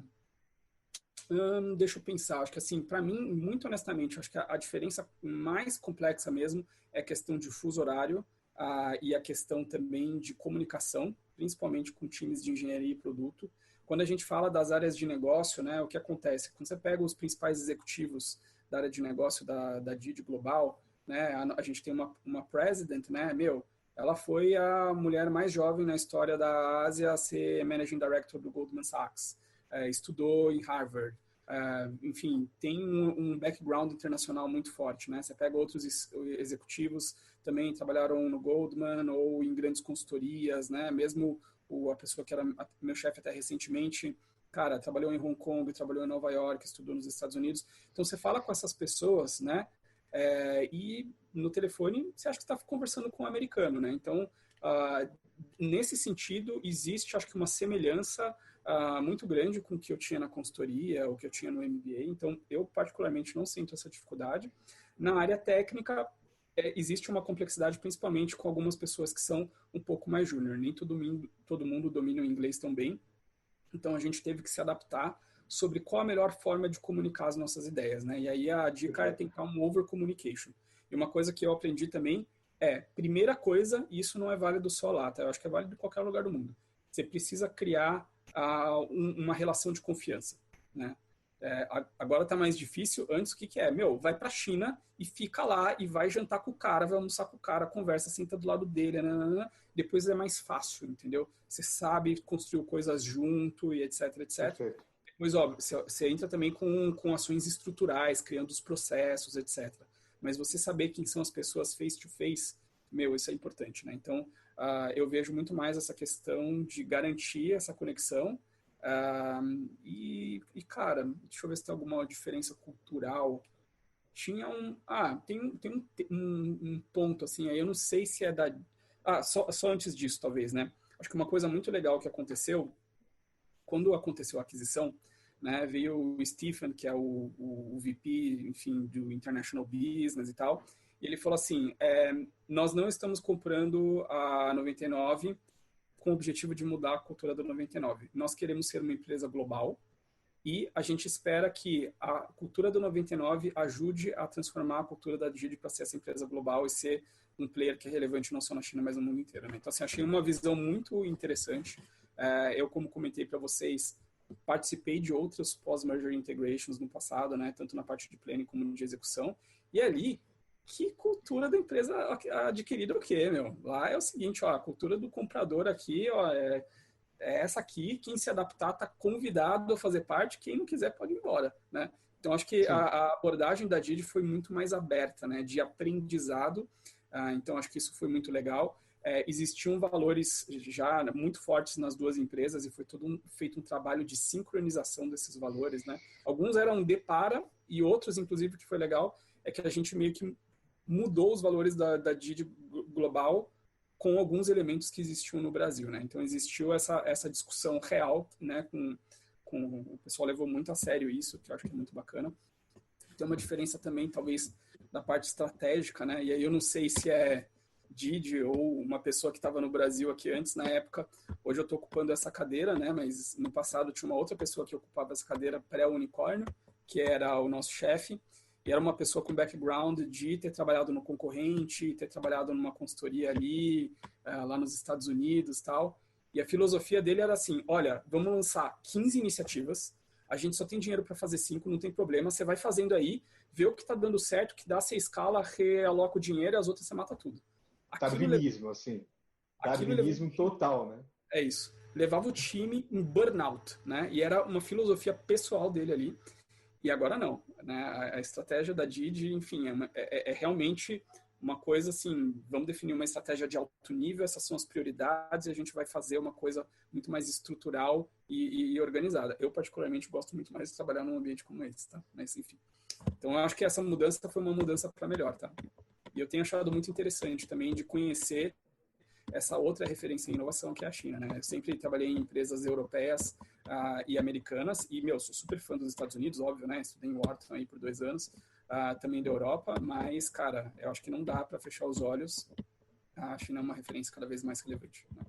deixa eu pensar, acho que assim, para mim, muito honestamente, acho que a diferença mais complexa mesmo é a questão de fuso horário e a questão também de comunicação, principalmente com times de engenharia e produto. Quando a gente fala das áreas de negócio, né, o que acontece? Quando você pega os principais executivos da área de negócio da Didi Global, né, a gente tem uma president, né, ela foi a mulher mais jovem na história da Ásia a ser Managing Director do Goldman Sachs. Estudou em Harvard. Enfim, tem um background internacional muito forte, né? Você pega outros executivos, também trabalharam no Goldman ou em grandes consultorias, né? Mesmo a pessoa que era meu chefe até recentemente, cara, trabalhou em Hong Kong, trabalhou em Nova York, estudou nos Estados Unidos. Então, você fala com essas pessoas, né? E no telefone, você acha que está conversando com um americano, né? Então, nesse sentido, existe, acho que, uma semelhança muito grande com o que eu tinha na consultoria, o que eu tinha no MBA. Então, eu, particularmente, não sinto essa dificuldade. Na área técnica, existe uma complexidade, principalmente com algumas pessoas que são um pouco mais júnior. Nem todo mundo domina o inglês tão bem. Então, a gente teve que se adaptar sobre qual a melhor forma de comunicar as nossas ideias, né? E aí a dica é tentar um over communication. E uma coisa que eu aprendi também primeira coisa, e isso não é válido só lá, tá? Eu acho que é válido em qualquer lugar do mundo. Você precisa criar uma relação de confiança, né? Agora tá mais difícil. Antes, o que é? Vai pra China e fica lá e vai jantar com o cara, vai almoçar com o cara, conversa, senta do lado dele, nanana. Depois é mais fácil, entendeu? Você sabe, construiu coisas junto e etc, etc. Perfeito. Depois, óbvio, você entra também com ações estruturais, criando os processos, etc. Mas você saber quem são as pessoas face to face, isso é importante, né? Então, eu vejo muito mais essa questão de garantir essa conexão. Cara, deixa eu ver se tem alguma diferença cultural. Tinha tem um ponto, assim, aí eu não sei se é da... só antes disso, talvez, né? Acho que uma coisa muito legal que aconteceu, quando aconteceu a aquisição, né, veio o Stephen, que é o VP, enfim, do International Business e tal, e ele falou assim, nós não estamos comprando a 99 com o objetivo de mudar a cultura da 99. Nós queremos ser uma empresa global e a gente espera que a cultura do 99 ajude a transformar a cultura da Didi para ser essa empresa global e ser um player que é relevante não só na China, mas no mundo inteiro, né? Então, assim, achei uma visão muito interessante. Eu, como comentei para vocês, participei de outras pós-merger integrations no passado, né? Tanto na parte de planning como de execução. E ali, que cultura da empresa adquirida o quê, Lá é o seguinte, a cultura do comprador aqui, é essa aqui, quem se adaptar está convidado a fazer parte, quem não quiser pode ir embora, né? Então, acho que a abordagem da Didi foi muito mais aberta, né? De aprendizado. Então, acho que isso foi muito legal. Existiam valores já muito fortes nas duas empresas e foi feito um trabalho de sincronização desses valores, né? Alguns eram de para e outros, inclusive, que foi legal, é que a gente meio que mudou os valores da Didi Global com alguns elementos que existiam no Brasil, né? Então, existiu essa discussão real, né? O pessoal levou muito a sério isso, que eu acho que é muito bacana. Tem uma diferença também, talvez, da parte estratégica, né? E aí eu não sei se é Didi ou uma pessoa que estava no Brasil aqui antes, na época. Hoje eu estou ocupando essa cadeira, né? Mas no passado tinha uma outra pessoa que ocupava essa cadeira pré-unicórnio, que era o nosso chefe. E era uma pessoa com background de ter trabalhado no concorrente, ter trabalhado numa consultoria ali, lá nos Estados Unidos e tal. E a filosofia dele era assim, olha, vamos lançar 15 iniciativas, a gente só tem dinheiro para fazer 5, não tem problema, você vai fazendo aí, vê o que está dando certo, que dá, você escala, realoca o dinheiro e as outras você mata tudo. Darwinismo, assim. Darwinismo total, né? É isso. Levava o time em burnout, né? E era uma filosofia pessoal dele ali. E agora não, né? A estratégia da Didi, enfim, é realmente uma coisa assim, vamos definir uma estratégia de alto nível, essas são as prioridades e a gente vai fazer uma coisa muito mais estrutural e organizada. Eu, particularmente, gosto muito mais de trabalhar num ambiente como esse, tá? Mas, enfim. Então, eu acho que essa mudança foi uma mudança para melhor, tá? E eu tenho achado muito interessante também de conhecer essa outra referência em inovação que é a China, né? Eu sempre trabalhei em empresas europeias e americanas, e, sou super fã dos Estados Unidos, óbvio, né? Estudei em Wharton aí por 2 anos, também da Europa, mas, cara, eu acho que não dá para fechar os olhos. A China é uma referência cada vez mais relevante, né?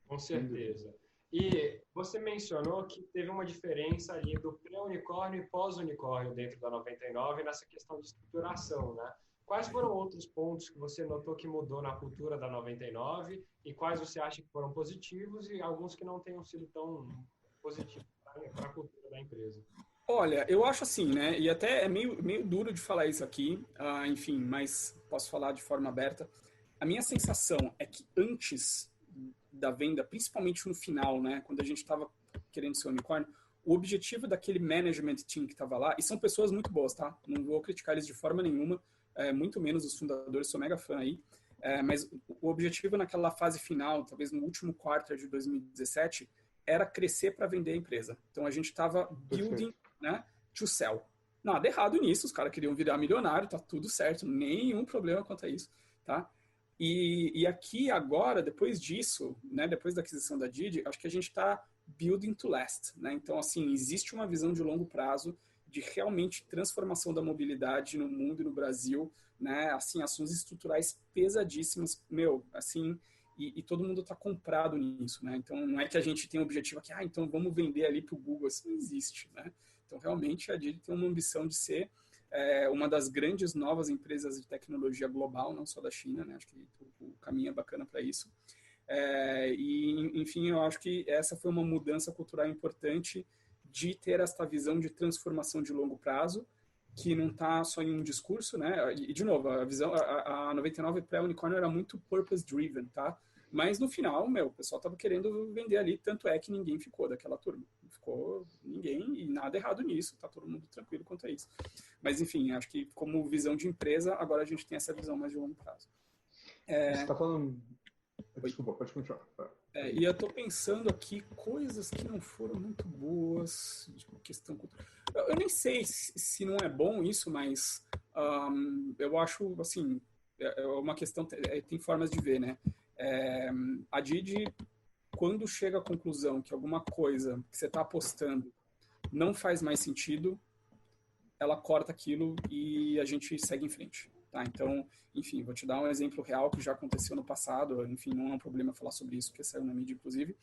Com certeza. E você mencionou que teve uma diferença ali do pré-unicórnio e pós-unicórnio dentro da 99 nessa questão de estruturação, né? Quais foram outros pontos que você notou que mudou na cultura da 99 e quais você acha que foram positivos e alguns que não tenham sido tão positivos para a cultura da empresa? Olha, eu acho assim, né? E até é meio duro de falar isso aqui, enfim, mas posso falar de forma aberta. A minha sensação é que antes da venda, principalmente no final, né? Quando a gente estava querendo ser unicórnio, o objetivo daquele management team que estava lá, e são pessoas muito boas, tá? Não vou criticar eles de forma nenhuma, muito menos os fundadores, sou mega fã aí. Mas o objetivo naquela fase final, talvez no último quarto de 2017, era crescer para vender a empresa. Então a gente estava building, né, to sell. Nada errado nisso, os caras queriam virar milionário, tá tudo certo, nenhum problema quanto a isso, tá? E aqui agora, depois disso, né, depois da aquisição da Didi, acho que a gente está building to last, né? Então, assim, existe uma visão de longo prazo de realmente transformação da mobilidade no mundo e no Brasil, né? Assim, ações estruturais pesadíssimas, assim, e todo mundo está comprado nisso, né? Então, não é que a gente tem um objetivo aqui, então vamos vender ali para o Google, assim, não existe, né? Então, realmente, a Didi tem uma ambição de ser uma das grandes novas empresas de tecnologia global, não só da China, né? Acho que o caminho é bacana para isso. Enfim, eu acho que essa foi uma mudança cultural importante de ter esta visão de transformação de longo prazo, que não está só em um discurso, né? E de novo, a visão, a 99 pré-unicórnio era muito purpose-driven, tá? Mas no final, o pessoal estava querendo vender ali, tanto é que ninguém ficou daquela turma. Não ficou ninguém e nada errado nisso, tá todo mundo tranquilo quanto a isso. Mas enfim, acho que como visão de empresa, agora a gente tem essa visão mais de longo prazo. Você está falando... Desculpa, pode continuar. E eu estou pensando aqui coisas que não foram muito boas, tipo, questão cultural. Eu nem sei se não é bom isso, mas eu acho, assim, é uma questão, tem formas de ver, né? A Didi, quando chega à conclusão que alguma coisa que você está apostando não faz mais sentido, ela corta aquilo e a gente segue em frente. Tá? Então, enfim, vou te dar um exemplo real que já aconteceu no passado, enfim, não é um problema falar sobre isso, porque saiu na mídia, inclusive.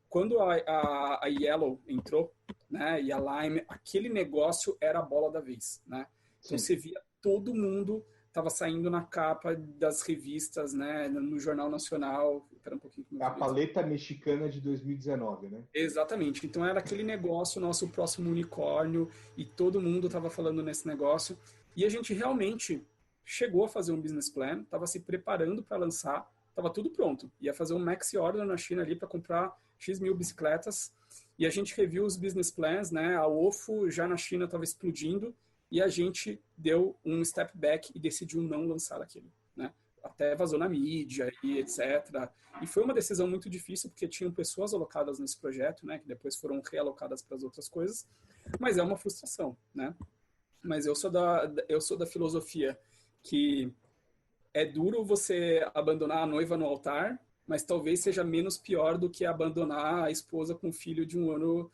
Quando a Yellow entrou, né, e a Lime, aquele negócio era a bola da vez, né? Então, você via todo mundo estava saindo na capa das revistas, né, no Jornal Nacional. Espera um pouquinho. A paleta mexicana de 2019, né? Exatamente. Então, era aquele negócio, nosso próximo unicórnio, e todo mundo estava falando nesse negócio. E a gente realmente chegou a fazer um business plan, estava se preparando para lançar, estava tudo pronto. Ia fazer um maxi order na China ali para comprar X mil bicicletas. E a gente reviu os business plans, né? A Ofo já na China estava explodindo e a gente deu um step back e decidiu não lançar aquilo, né? Até vazou na mídia e etc. E foi uma decisão muito difícil porque tinham pessoas alocadas nesse projeto, né? Que depois foram realocadas para as outras coisas. Mas é uma frustração, né? Mas eu sou da filosofia que é duro você abandonar a noiva no altar, mas talvez seja menos pior do que abandonar a esposa com o filho de 1 ano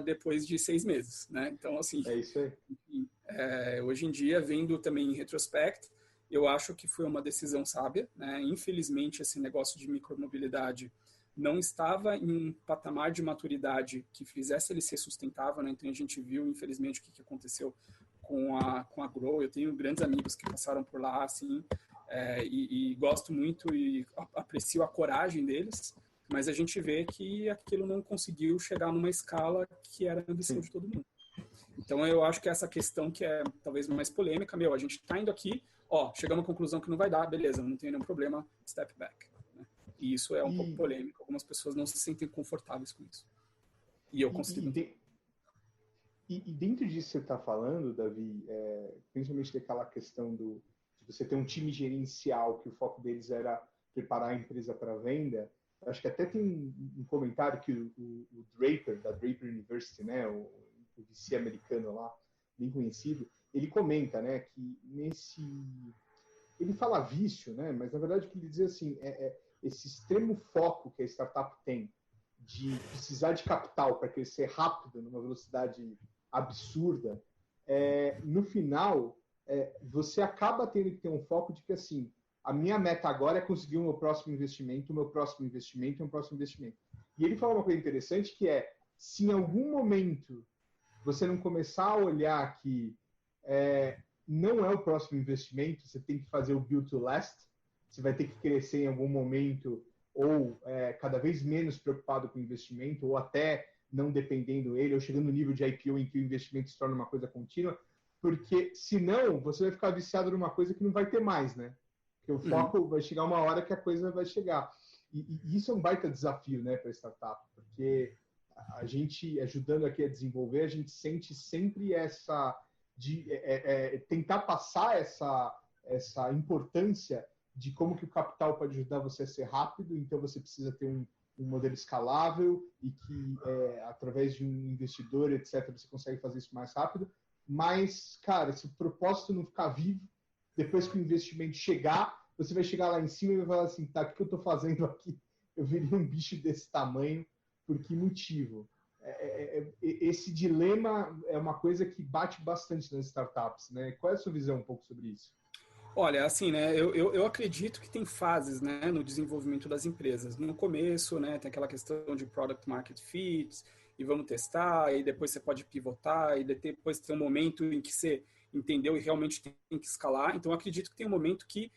depois de 6 meses, né? Então, assim... É isso aí. Enfim, hoje em dia, vendo também em retrospecto, eu acho que foi uma decisão sábia, né? Infelizmente, esse negócio de micromobilidade não estava em um patamar de maturidade que fizesse ele ser sustentável, né? Então, a gente viu, infelizmente, o que aconteceu com a Grow. Eu tenho grandes amigos que passaram por lá, assim, e gosto muito e aprecio a coragem deles, mas a gente vê que aquilo não conseguiu chegar numa escala que era a ambição de todo mundo. Então, eu acho que essa questão que é talvez mais polêmica, a gente está indo aqui, chegamos à conclusão que não vai dar, beleza, não tem nenhum problema, step back. Né? E isso é um pouco polêmico, algumas pessoas não se sentem confortáveis com isso. E eu consigo... E dentro disso que você está falando, Davi, principalmente daquela questão de você ter um time gerencial que o foco deles era preparar a empresa para venda, acho que até tem um comentário que o Draper, da Draper University, né, o VC americano lá, bem conhecido, ele comenta, né, que ele fala vício, né? Mas na verdade o que ele diz assim, esse extremo foco que a startup tem de precisar de capital para crescer rápido, numa velocidade absurda, no final, você acaba tendo que ter um foco de que, assim, a minha meta agora é conseguir o meu próximo investimento, o meu próximo investimento e o próximo investimento. E ele fala uma coisa interessante que se em algum momento você não começar a olhar que não é o próximo investimento, você tem que fazer o build to last, você vai ter que crescer em algum momento ou cada vez menos preocupado com o investimento, ou até não dependendo dele, ou chegando no nível de IPO em que o investimento se torna uma coisa contínua, porque senão você vai ficar viciado numa coisa que não vai ter mais, né? Porque o foco vai chegar uma hora que a coisa vai chegar. E isso é um baita desafio, né, para a startup, porque a gente, ajudando aqui a desenvolver, a gente sente sempre tentar passar essa importância de como que o capital pode ajudar você a ser rápido, então você precisa ter um modelo escalável e que, através de um investidor, etc., você consegue fazer isso mais rápido. Mas, cara, se o propósito não ficar vivo, depois que o investimento chegar, você vai chegar lá em cima e vai falar assim, tá, o que eu estou fazendo aqui? Eu virei um bicho desse tamanho, por que motivo? Esse dilema é uma coisa que bate bastante nas startups, né? Qual é a sua visão um pouco sobre isso? Olha, assim, né, eu acredito que tem fases, né, no desenvolvimento das empresas. No começo, né, tem aquela questão de product market fit, e vamos testar, e depois você pode pivotar, e depois tem um momento em que você entendeu e realmente tem que escalar. Então, eu acredito que tem um momento que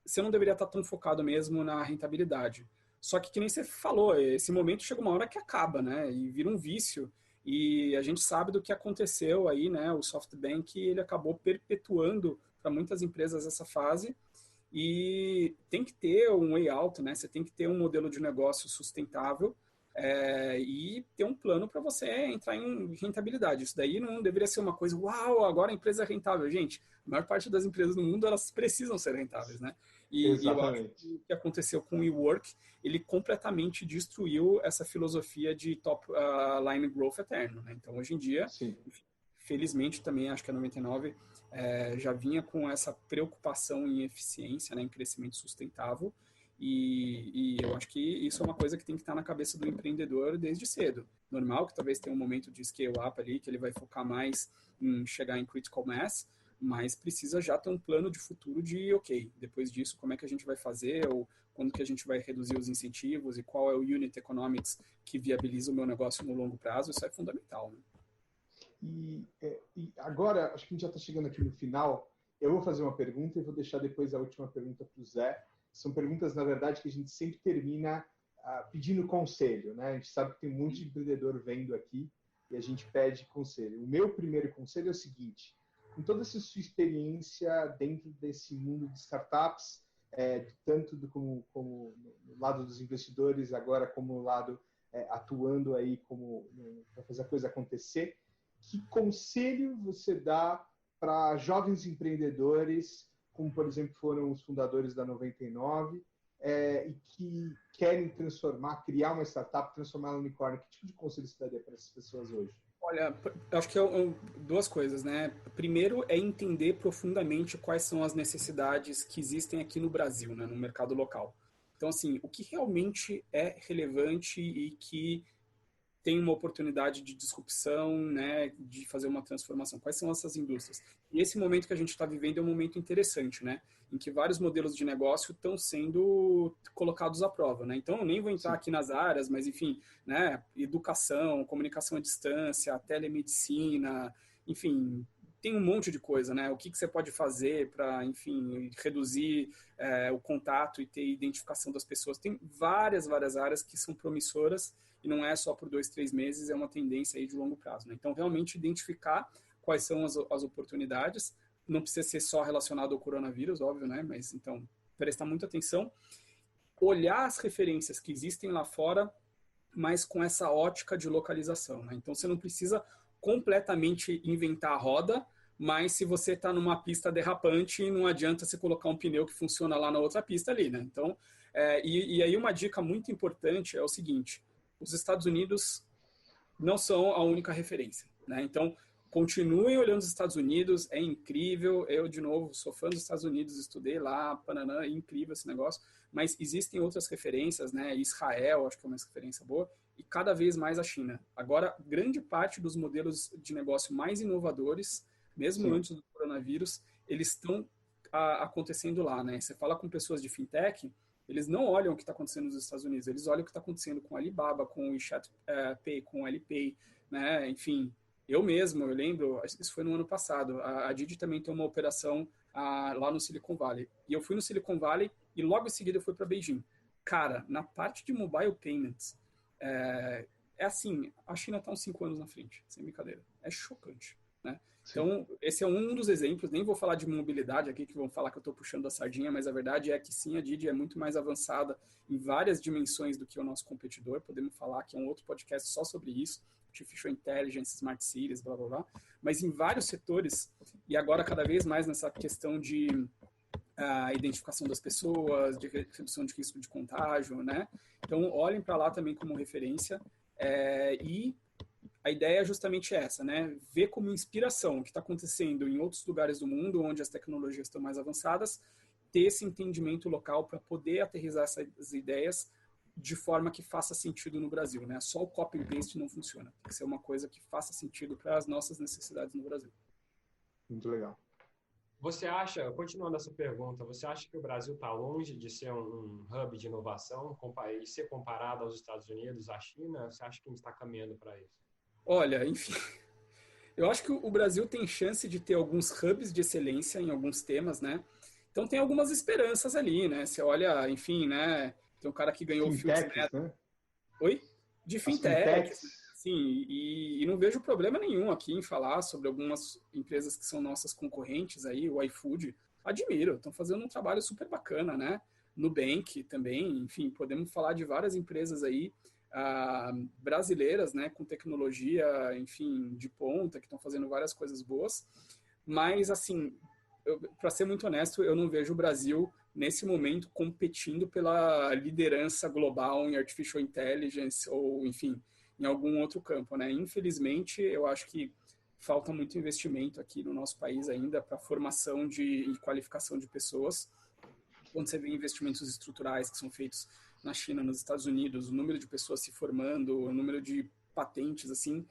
você não deveria estar tão focado mesmo na rentabilidade. Só que nem você falou, esse momento chega uma hora que acaba, né, e vira um vício. E a gente sabe do que aconteceu aí, né, o SoftBank, ele acabou perpetuando para muitas empresas essa fase, e tem que ter um way out, né? Você tem que ter um modelo de negócio sustentável e ter um plano para você entrar em rentabilidade. Isso daí não deveria ser uma coisa, uau, agora a empresa é rentável. Gente, a maior parte das empresas no mundo, elas precisam ser rentáveis, né? E eu acho que o que aconteceu com o WeWork, ele completamente destruiu essa filosofia de top line growth eterno, né? Então, hoje em dia, Sim. felizmente também, acho que a 99 já vinha com essa preocupação em eficiência, né, em crescimento sustentável, e eu acho que isso é uma coisa que tem que estar na cabeça do empreendedor desde cedo. Normal que talvez tenha um momento de scale up ali, que ele vai focar mais em chegar em critical mass, mas precisa já ter um plano de futuro de, ok, depois disso, como é que a gente vai fazer, ou quando que a gente vai reduzir os incentivos, e qual é o unit economics que viabiliza o meu negócio no longo prazo. Isso é fundamental, né? E agora, acho que a gente já está chegando aqui no final. Eu vou fazer uma pergunta e vou deixar depois a última pergunta para o Zé. São perguntas, na verdade, que a gente sempre termina pedindo conselho, né? A gente sabe que tem um monte de empreendedor vendo aqui e a gente pede conselho. O meu primeiro conselho é o seguinte: com toda essa sua experiência dentro desse mundo de startups, tanto como no lado dos investidores, agora como no lado atuando aí para fazer a coisa acontecer, que conselho você dá para jovens empreendedores, como, por exemplo, foram os fundadores da 99, e que querem criar uma startup, transformar ela em unicórnio? Que tipo de conselho você daria para essas pessoas hoje? Olha, eu acho que duas coisas, né? Primeiro é entender profundamente quais são as necessidades que existem aqui no Brasil, né, no mercado local. Então, assim, o que realmente é relevante e que tem uma oportunidade de disrupção, né, de fazer uma transformação. Quais são essas indústrias? E esse momento que a gente está vivendo é um momento interessante, né, em que vários modelos de negócio estão sendo colocados à prova, né? Então, eu nem vou entrar aqui nas áreas, mas, enfim, né, educação, comunicação à distância, telemedicina, enfim, tem um monte de coisa, né? O que você pode fazer para, enfim, reduzir o contato e ter identificação das pessoas. Tem várias áreas que são promissoras, e não é só por 2, 3 meses, é uma tendência aí de longo prazo, né? Então, realmente identificar quais são as oportunidades. Não precisa ser só relacionado ao coronavírus, óbvio, né? Mas, então, prestar muita atenção. Olhar as referências que existem lá fora, mas com essa ótica de localização, né? Então, você não precisa completamente inventar a roda, mas se você está numa pista derrapante, não adianta você colocar um pneu que funciona lá na outra pista ali, né? Então, e aí uma dica muito importante é o seguinte: os Estados Unidos não são a única referência, né? Então, continuem olhando os Estados Unidos, é incrível. Eu, de novo, sou fã dos Estados Unidos, estudei lá, pananã, é incrível esse negócio. Mas existem outras referências, né? Israel, acho que é uma referência boa, e cada vez mais a China. Agora, grande parte dos modelos de negócio mais inovadores, mesmo antes do coronavírus, eles estão acontecendo lá, né? Você fala com pessoas de fintech, eles não olham o que está acontecendo nos Estados Unidos, eles olham o que está acontecendo com a Alibaba, com o WeChat Pay, com o Alipay, né? Enfim, eu lembro, isso foi no ano passado, a Didi também tem uma operação lá no Silicon Valley. E eu fui no Silicon Valley e logo em seguida eu fui para Beijing. Cara, na parte de mobile payments, assim, a China está uns 5 anos na frente, sem brincadeira. É chocante, né? Então, esse é um dos exemplos. Nem vou falar de mobilidade aqui, que vão falar que eu estou puxando a sardinha, mas a verdade é que sim, a Didi é muito mais avançada em várias dimensões do que o nosso competidor. Podemos falar que é um outro podcast só sobre isso, Artificial Intelligence, Smart Cities, blá, blá, blá. Mas em vários setores, e agora cada vez mais nessa questão de identificação das pessoas, de redução de risco de contágio, né? Então, olhem para lá também como referência. E a ideia é justamente essa, né? Ver como inspiração o que está acontecendo em outros lugares do mundo, onde as tecnologias estão mais avançadas, ter esse entendimento local para poder aterrissar essas ideias de forma que faça sentido no Brasil, né? Só o copy and paste não funciona. Tem que ser uma coisa que faça sentido para as nossas necessidades no Brasil. Muito legal. Você acha, continuando essa pergunta, você acha que o Brasil está longe de ser um hub de inovação e ser comparado aos Estados Unidos, à China? Você acha que a gente está caminhando para isso? Olha, enfim, eu acho que o Brasil tem chance de ter alguns hubs de excelência em alguns temas, né? Então tem algumas esperanças ali, né? Você olha, enfim, né? Tem um cara que ganhou o Fields Net. Né? Oi? De fintech. Sim, e não vejo problema nenhum aqui em falar sobre algumas empresas que são nossas concorrentes aí, o iFood. Admiro, estão fazendo um trabalho super bacana, né? Nubank também, enfim, podemos falar de várias empresas aí brasileiras, né, com tecnologia, enfim, de ponta, que estão fazendo várias coisas boas. Mas, assim, para ser muito honesto, eu não vejo o Brasil, nesse momento, competindo pela liderança global em Artificial Intelligence ou, enfim, em algum outro campo, né? Infelizmente, eu acho que falta muito investimento aqui no nosso país ainda para formação e qualificação de pessoas. Quando você vê investimentos estruturais que são feitos na China, nos Estados Unidos, o número de pessoas se formando, o número de patentes, assim,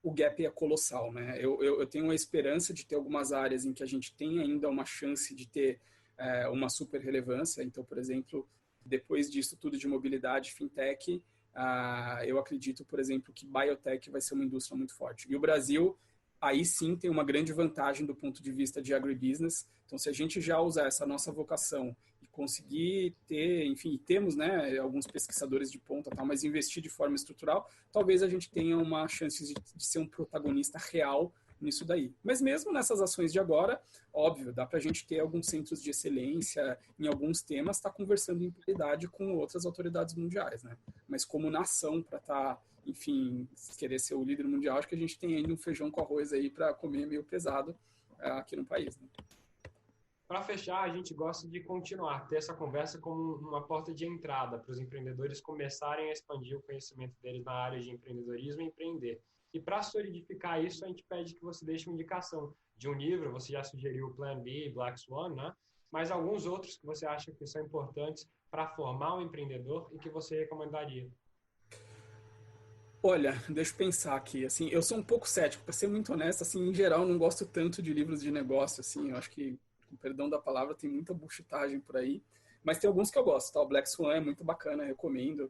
o gap é colossal, né? Eu tenho a esperança de ter algumas áreas em que a gente tem ainda uma chance de ter uma super relevância. Então, por exemplo, depois disso tudo de mobilidade, fintech, eu acredito, por exemplo, que biotech vai ser uma indústria muito forte. E o Brasil, aí sim, tem uma grande vantagem do ponto de vista de agribusiness. Então, se a gente já usar essa nossa vocação e conseguir ter, enfim, temos, né, alguns pesquisadores de ponta, tal, mas investir de forma estrutural, talvez a gente tenha uma chance de ser um protagonista real nisso daí. Mas mesmo nessas ações de agora, óbvio, dá para a gente ter alguns centros de excelência em alguns temas, estar conversando em prioridade com outras autoridades mundiais, né? Mas como nação, para estar, enfim, querer ser o líder mundial, acho que a gente tem ainda um feijão com arroz aí para comer meio pesado aqui no país, né? Para fechar, a gente gosta de continuar, ter essa conversa como uma porta de entrada para os empreendedores começarem a expandir o conhecimento deles na área de empreendedorismo e empreender. E para solidificar isso, a gente pede que você deixe uma indicação de um livro, você já sugeriu o Plan B, Black Swan, né? Mas alguns outros que você acha que são importantes para formar um empreendedor e que você recomendaria. Olha, deixa eu pensar aqui, assim, eu sou um pouco cético, para ser muito honesto, assim, em geral, eu não gosto tanto de livros de negócio, assim, eu acho que, com perdão da palavra, tem muita buchitagem por aí, mas tem alguns que eu gosto, tá? O Black Swan é muito bacana, recomendo,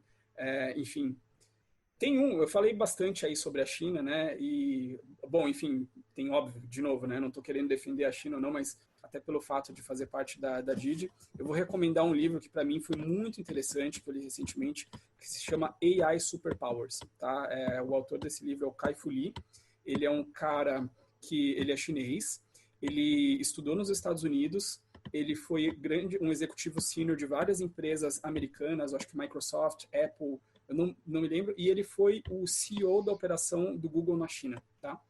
enfim. Tem eu falei bastante aí sobre a China, né, e, bom, enfim, tem óbvio, de novo, né, não estou querendo defender a China ou não, mas até pelo fato de fazer parte da Didi, eu vou recomendar um livro que para mim foi muito interessante, que eu li recentemente, que se chama AI Superpowers, tá? O autor desse livro é o Kai-Fu Lee, ele é um cara que, ele é chinês, ele estudou nos Estados Unidos, ele foi um executivo sênior de várias empresas americanas, acho que Microsoft, Apple, eu não me lembro, e ele foi o CEO da operação do Google na China, tá?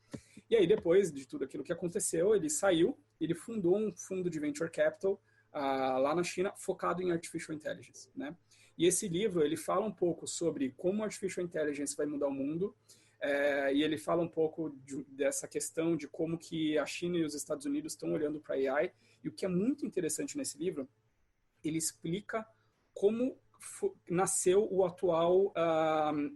E aí, depois de tudo aquilo que aconteceu, ele saiu, ele fundou um fundo de venture capital lá na China, focado em artificial intelligence, né? E esse livro, ele fala um pouco sobre como artificial intelligence vai mudar o mundo, e ele fala um pouco dessa questão de como que a China e os Estados Unidos estão olhando para a AI, e o que é muito interessante nesse livro, ele explica como nasceu o atual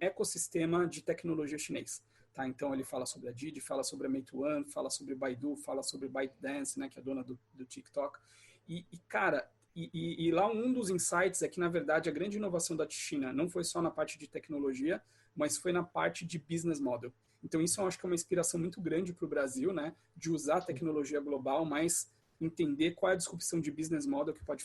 ecossistema de tecnologia chinês. Tá? Então ele fala sobre a Didi, fala sobre a Meituan, fala sobre Baidu, fala sobre ByteDance, né, que é a dona do TikTok. Cara, lá um dos insights é que, na verdade, a grande inovação da China não foi só na parte de tecnologia, mas foi na parte de business model. Então isso eu acho que é uma inspiração muito grande para o Brasil, né, de usar a tecnologia global, mas entender qual é a disrupção de business model que pode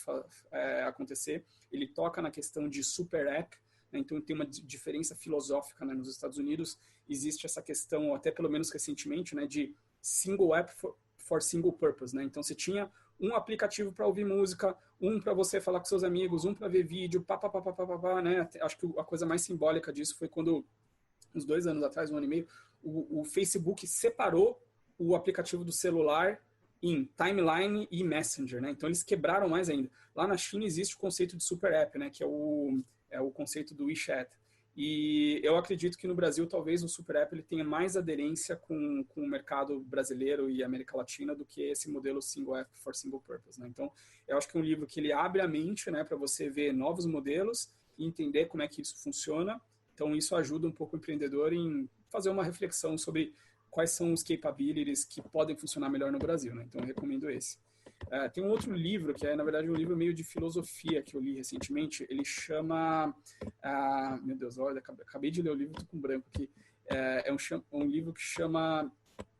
acontecer. Ele toca na questão de super app, né, então tem uma diferença filosófica, né, nos Estados Unidos. Existe essa questão, até pelo menos recentemente, né, de single app for single purpose. Né? Então, você tinha um aplicativo para ouvir música, um para você falar com seus amigos, um para ver vídeo, né? Acho que a coisa mais simbólica disso foi quando, uns 2 anos atrás, 1 ano e meio, o Facebook separou o aplicativo do celular em Timeline e Messenger. Né? Então, eles quebraram mais ainda. Lá na China existe o conceito de super app, né, que é o conceito do WeChat. E eu acredito que no Brasil, talvez o Super App ele tenha mais aderência com o mercado brasileiro e América Latina do que esse modelo Single App for Single Purpose. Né? Então, eu acho que é um livro que ele abre a mente, né, para você ver novos modelos e entender como é que isso funciona. Então, isso ajuda um pouco o empreendedor em fazer uma reflexão sobre quais são os capabilities que podem funcionar melhor no Brasil. Né? Então, eu recomendo esse. Tem um outro livro, que é, na verdade, um livro meio de filosofia que eu li recentemente. Ele chama... meu Deus, olha, acabei de ler o livro, estou com branco aqui. É um livro que chama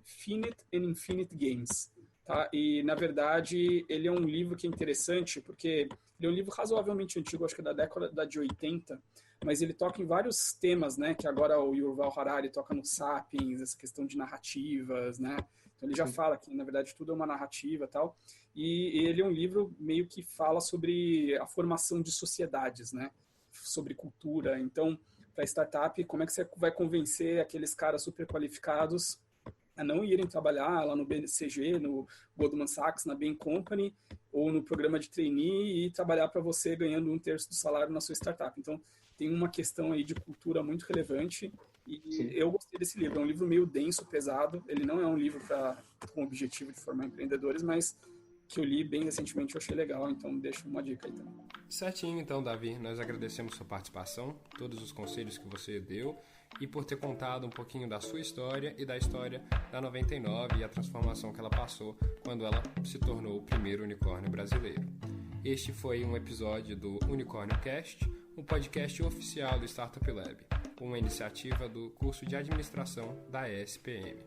Finite and Infinite Games. Tá? E, na verdade, ele é um livro que é interessante, porque ele é um livro razoavelmente antigo, acho que é da década de 80, mas ele toca em vários temas, né? Que agora o Yuval Harari toca no Sapiens, essa questão de narrativas, né? Então ele já fala que, na verdade, tudo é uma narrativa e tal. E ele é um livro meio que fala sobre a formação de sociedades, né? Sobre cultura. Então, para startup, como é que você vai convencer aqueles caras super qualificados a não irem trabalhar lá no BCG, no Goldman Sachs, na Bain Company, ou no programa de trainee e trabalhar para você ganhando 1/3 do salário na sua startup. Então, tem uma questão aí de cultura muito relevante e Sim. Eu gostei desse livro. É um livro meio denso, pesado. Ele não é um livro com o objetivo de formar empreendedores, mas que eu li bem recentemente, eu achei legal, então deixo uma dica aí também. Certinho, então, Davi. Nós agradecemos sua participação, todos os conselhos que você deu e por ter contado um pouquinho da sua história e da história da 99 e a transformação que ela passou quando ela se tornou o primeiro unicórnio brasileiro. Este foi um episódio do Unicórnio Cast, um podcast oficial do Startup Lab, uma iniciativa do curso de administração da ESPM.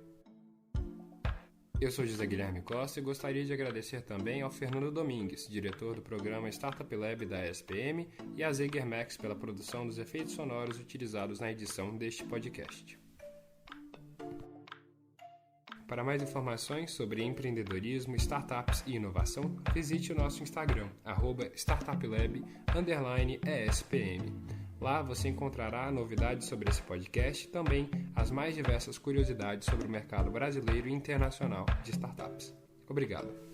Eu sou José Guilherme Costa e gostaria de agradecer também ao Fernando Domingues, diretor do programa Startup Lab da ESPM, e a Zeger Max pela produção dos efeitos sonoros utilizados na edição deste podcast. Para mais informações sobre empreendedorismo, startups e inovação, visite o nosso Instagram, @startuplab_ESPM. Lá você encontrará novidades sobre esse podcast e também as mais diversas curiosidades sobre o mercado brasileiro e internacional de startups. Obrigado.